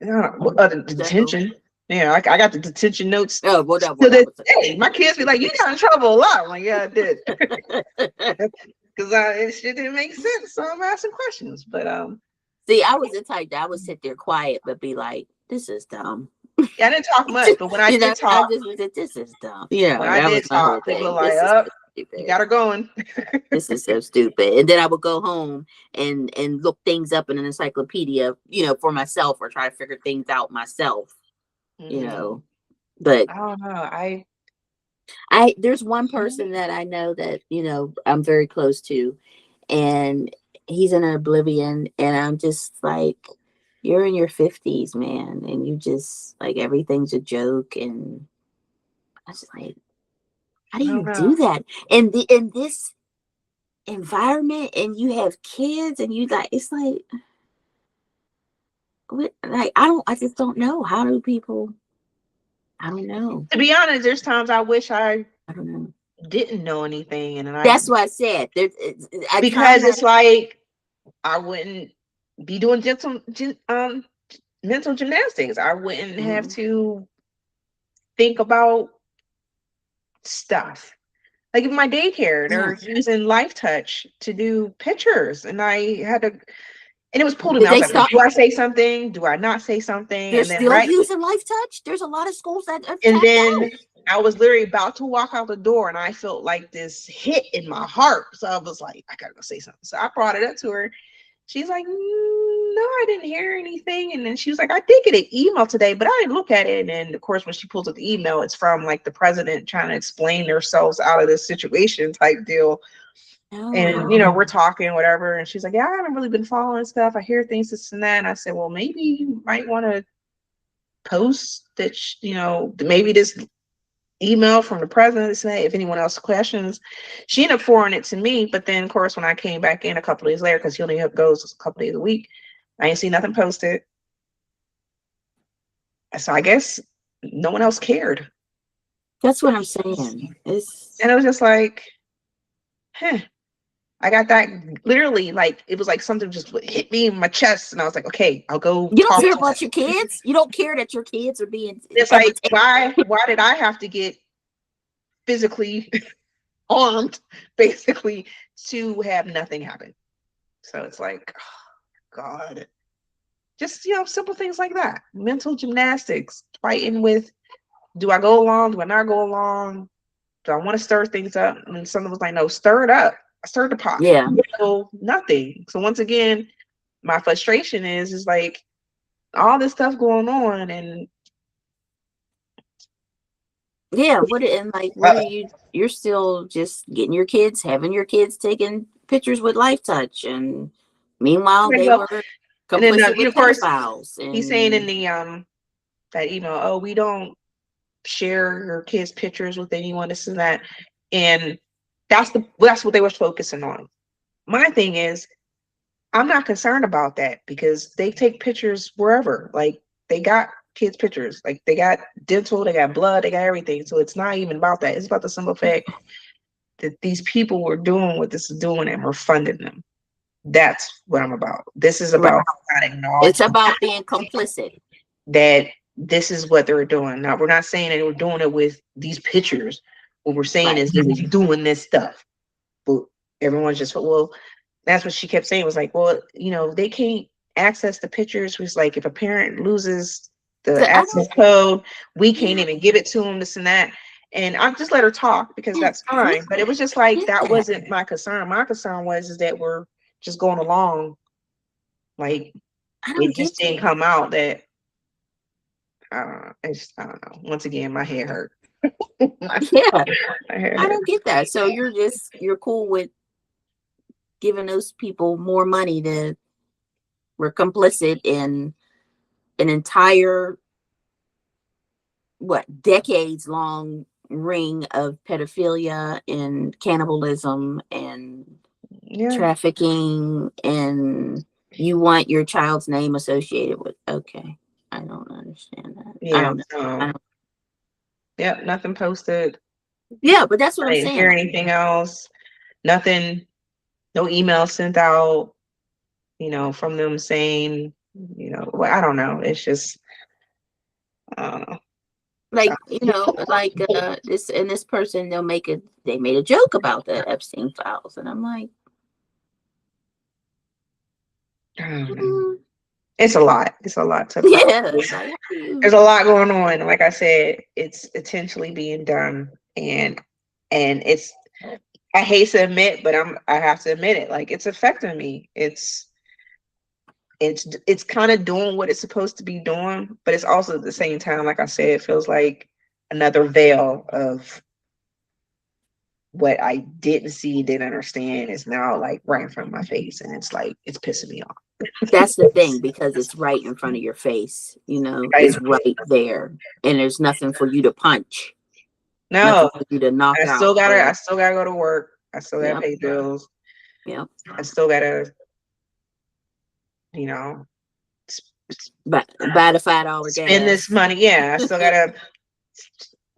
what other So detention? Yeah, I got the detention notes oh to that this was day. My kids be like, "You got in trouble a lot." I'm like, "Yeah, I did," because it shit didn't make sense. So I'm asking questions. But see, I was the type that I would sit there quiet but be like, this is dumb. yeah, I didn't talk much. But when I You know, did I talk, just was like, this is dumb. You know, when I that was did my whole talk, people were thing. like, This is "Up, so you stupid. got her going." This is so stupid. And then I would go home and look things up in an encyclopedia, you know, for myself or try to figure things out myself, you Mhm. know. But I don't know. I there's one person that I know that, you know, I'm very close to, and he's in oblivion, and I'm just like, you're in your 50s, man, and you just like everything's a joke. And I was like, how do I don't you know. do that in this environment, and you have kids, and you like, it's like what, like I just don't know, how do people, I don't know, To be honest, there's times I wish I I don't know. didn't know anything, and I That's what I said. I try because not. it's like I wouldn't be doing mental gymnastics. I wouldn't have Mhm. to think about stuff. Like in my daycare, Yeah. they're using Life Touch to do pictures, and I had to, and it was pulled to me. Did I was they like, well, stop? do I say something? Do I not say something? They're And then still right, using Life Touch. There's a lot of schools that have and tapped then out. I was literally about to walk out the door, and I felt like this hit in my heart. So I was like, I gotta go say something. So I brought it up to her. She's like, no, I didn't hear anything. And then she was like, I did get an email today, but I didn't look at it. And then, of course, when she pulls up the email, it's from like the president trying to explain themselves out of this situation type deal. And, Oh, we're talking, whatever. And she's like, yeah, I haven't really been following stuff. I hear things, this and that. And I said, well, maybe you might want to post that, maybe this email from the president say if anyone else questions. She ended up forwarding it to me, but then of course when I came back in a couple days later, because he only goes a couple days a week, I ain't see nothing posted. So I guess no one else cared. that's what I'm saying. And It's it was just like, huh. I got that literally, like it was like something just hit me in my chest, and I was like, okay, I'll go you don't talk care to about them. your kids. You don't care that your kids are being It's ever like taken. why did I have to get physically armed basically to have nothing happen? So it's like, oh, God. Just simple things like that. Mental gymnastics, fighting with do I go along? Do I not go along? Do I want to stir things up? And someone was like, no, stir it up. Stir the pot. Yeah. So nothing. So once again, my frustration is like all this stuff going on, and Yeah. What are you? You're still just getting your kids, having your kids taking pictures with Life Touch, and meanwhile like, they well, were and then complicit with of course pedophiles. he's saying in And the that email, oh, we don't share your kids' pictures with anyone, this and that, and that's what they were focusing on. My thing is, I'm not concerned about that because they take pictures wherever. Like they got kids' pictures, like they got dental, they got blood, they got everything. So it's not even about that. It's about the simple fact that these people were doing what this is doing and we're funding them. That's what I'm about. This is right. about not It's acknowledging about being complicit. that this is what they're doing. Now, we're not saying that we're doing it with these pictures. What we're saying Right. is they was doing this stuff. But everyone's just, well, that's what she kept saying, was like, well, they can't access the pictures. It was like, if a parent loses So the I don't. access code, we can't Yeah. even give it to them, this and that. And I just let her talk because Yeah. that's fine. But it was just like, that Yeah. wasn't my concern. My concern was is that we're just going along. Like, I it don't get just didn't come out that, I don't know. Once again, my head hurt. my, Yeah. my head I hurt. don't get that. So you're cool with giving those people more money to were complicit in an entire decades long ring of pedophilia and cannibalism and Yeah. trafficking, and you want your child's name associated with. Okay, I don't understand that. I Yeah. don't know. I So, don't. yeah, nothing posted. Yeah, but that's what I I'm didn't saying. hear anything else. Nothing, no email sent out, from them saying, well, I don't know. It's just, I don't know. So, This person, they made a joke about the Epstein files, and I'm like, I don't know. mm, It's a lot. It's a lot to yeah, process. it's like, how do you? There's a lot going on. Like I said, it's intentionally being done, and it's, I hate to admit, but I have to admit it. Like, it's affecting me. It's kind of doing what it's supposed to be doing, but it's also at the same time, like I said, it feels like another veil of what I didn't see, didn't understand is now like right in front of my face, and it's like it's pissing me off. That's the thing, because it's right in front of your face. I, It's right there, and there's nothing for you to punch, nothing no, for you to knock I still out. gotta, Or I still gotta go to work. I still gotta yeah, pay bills. yeah, I still gotta, you know, but buy the $5 spend this gas. money. Yeah, I still gotta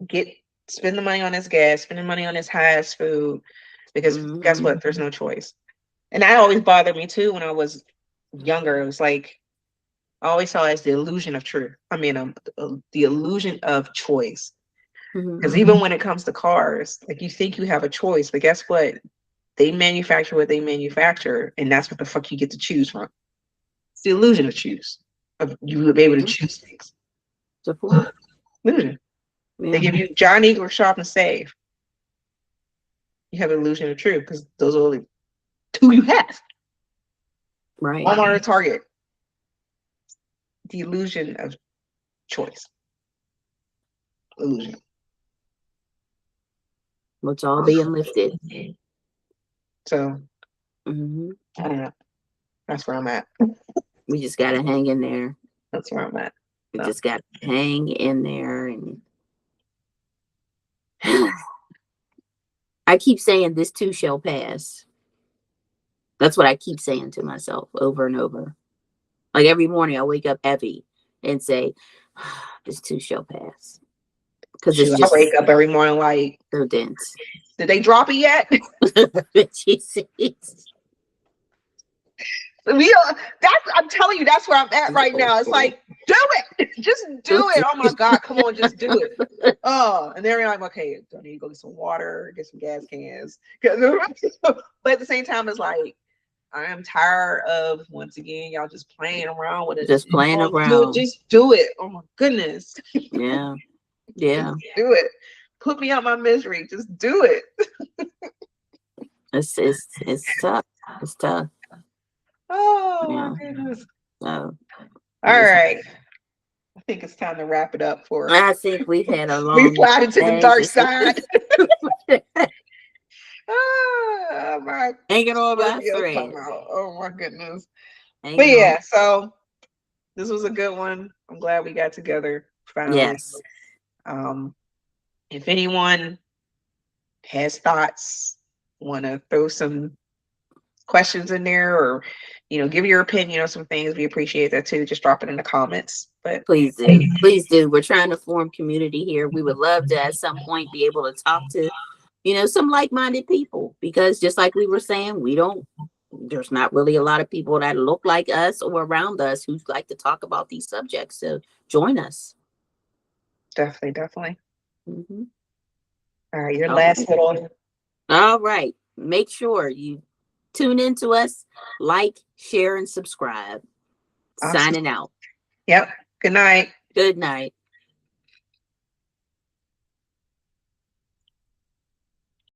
get spend the money on this gas, spend the money on this highest food, because guess Hmm. what? There's no choice. And that always bothered me too when I was younger. It was like I always saw it as the illusion of truth. I mean, the illusion of choice. Hmm. Because even when it comes to cars, like you think you have a choice, but guess what? They manufacture what they manufacture, and that's what the fuck you get to choose from. It's the illusion of choose. Of you will be able to choose things. Support. Illusion. They Yeah, give you John Eagle, Shop, and Save. You have an illusion of truth because those are only two you have. right. Walmart or Target. The illusion of choice. Illusion. What's all being lifted. So Hmm. I don't know. That's where I'm at. We just gotta hang in there. That's where I'm at. We So, just gotta hang in there, and I keep saying this too shall pass. That's what I keep saying to myself over and over. Like every morning, I wake up heavy and say, "This too shall pass," because it's shoot, I wake just up every morning like, so dense. did they drop it yet? Jesus. I'm telling you, that's where I'm at right now. It's like, do it. Just do it. Oh my God, come on, just do it. Oh, and then you're like, okay, I need to go get some water, get some gas cans. But at the same time, it's like, I am tired of, once again, y'all just playing around with it. Just playing Oh, do it, around. just do it. Oh my goodness. Yeah. Yeah. Just do it. Put me out my misery. Just do it. It's tough. It's tough. Oh Yeah. my goodness. So All it's, right. I think it's time to wrap it up for I think we've had a we long slide into the day. dark side. My Hanging on by Scorpio come thread. out. Oh my goodness. But Hanging on. yeah, so this was a good one. I'm glad we got together finally. Yes. If anyone has thoughts, want to throw some questions in there, or give your opinion on some things, we appreciate that too. Just drop it in the comments. But Please do. Please do. We're trying to form community here. We would love to at some point be able to talk to, some like-minded people, because just like we were saying, there's not really a lot of people that look like us or around us who like to talk about these subjects. So join us. definitely. Mm-hmm. All right, your last little. All right. Make sure you tune into us, like, share, and subscribe. Awesome. Signing out. Yep. Good night. Good night.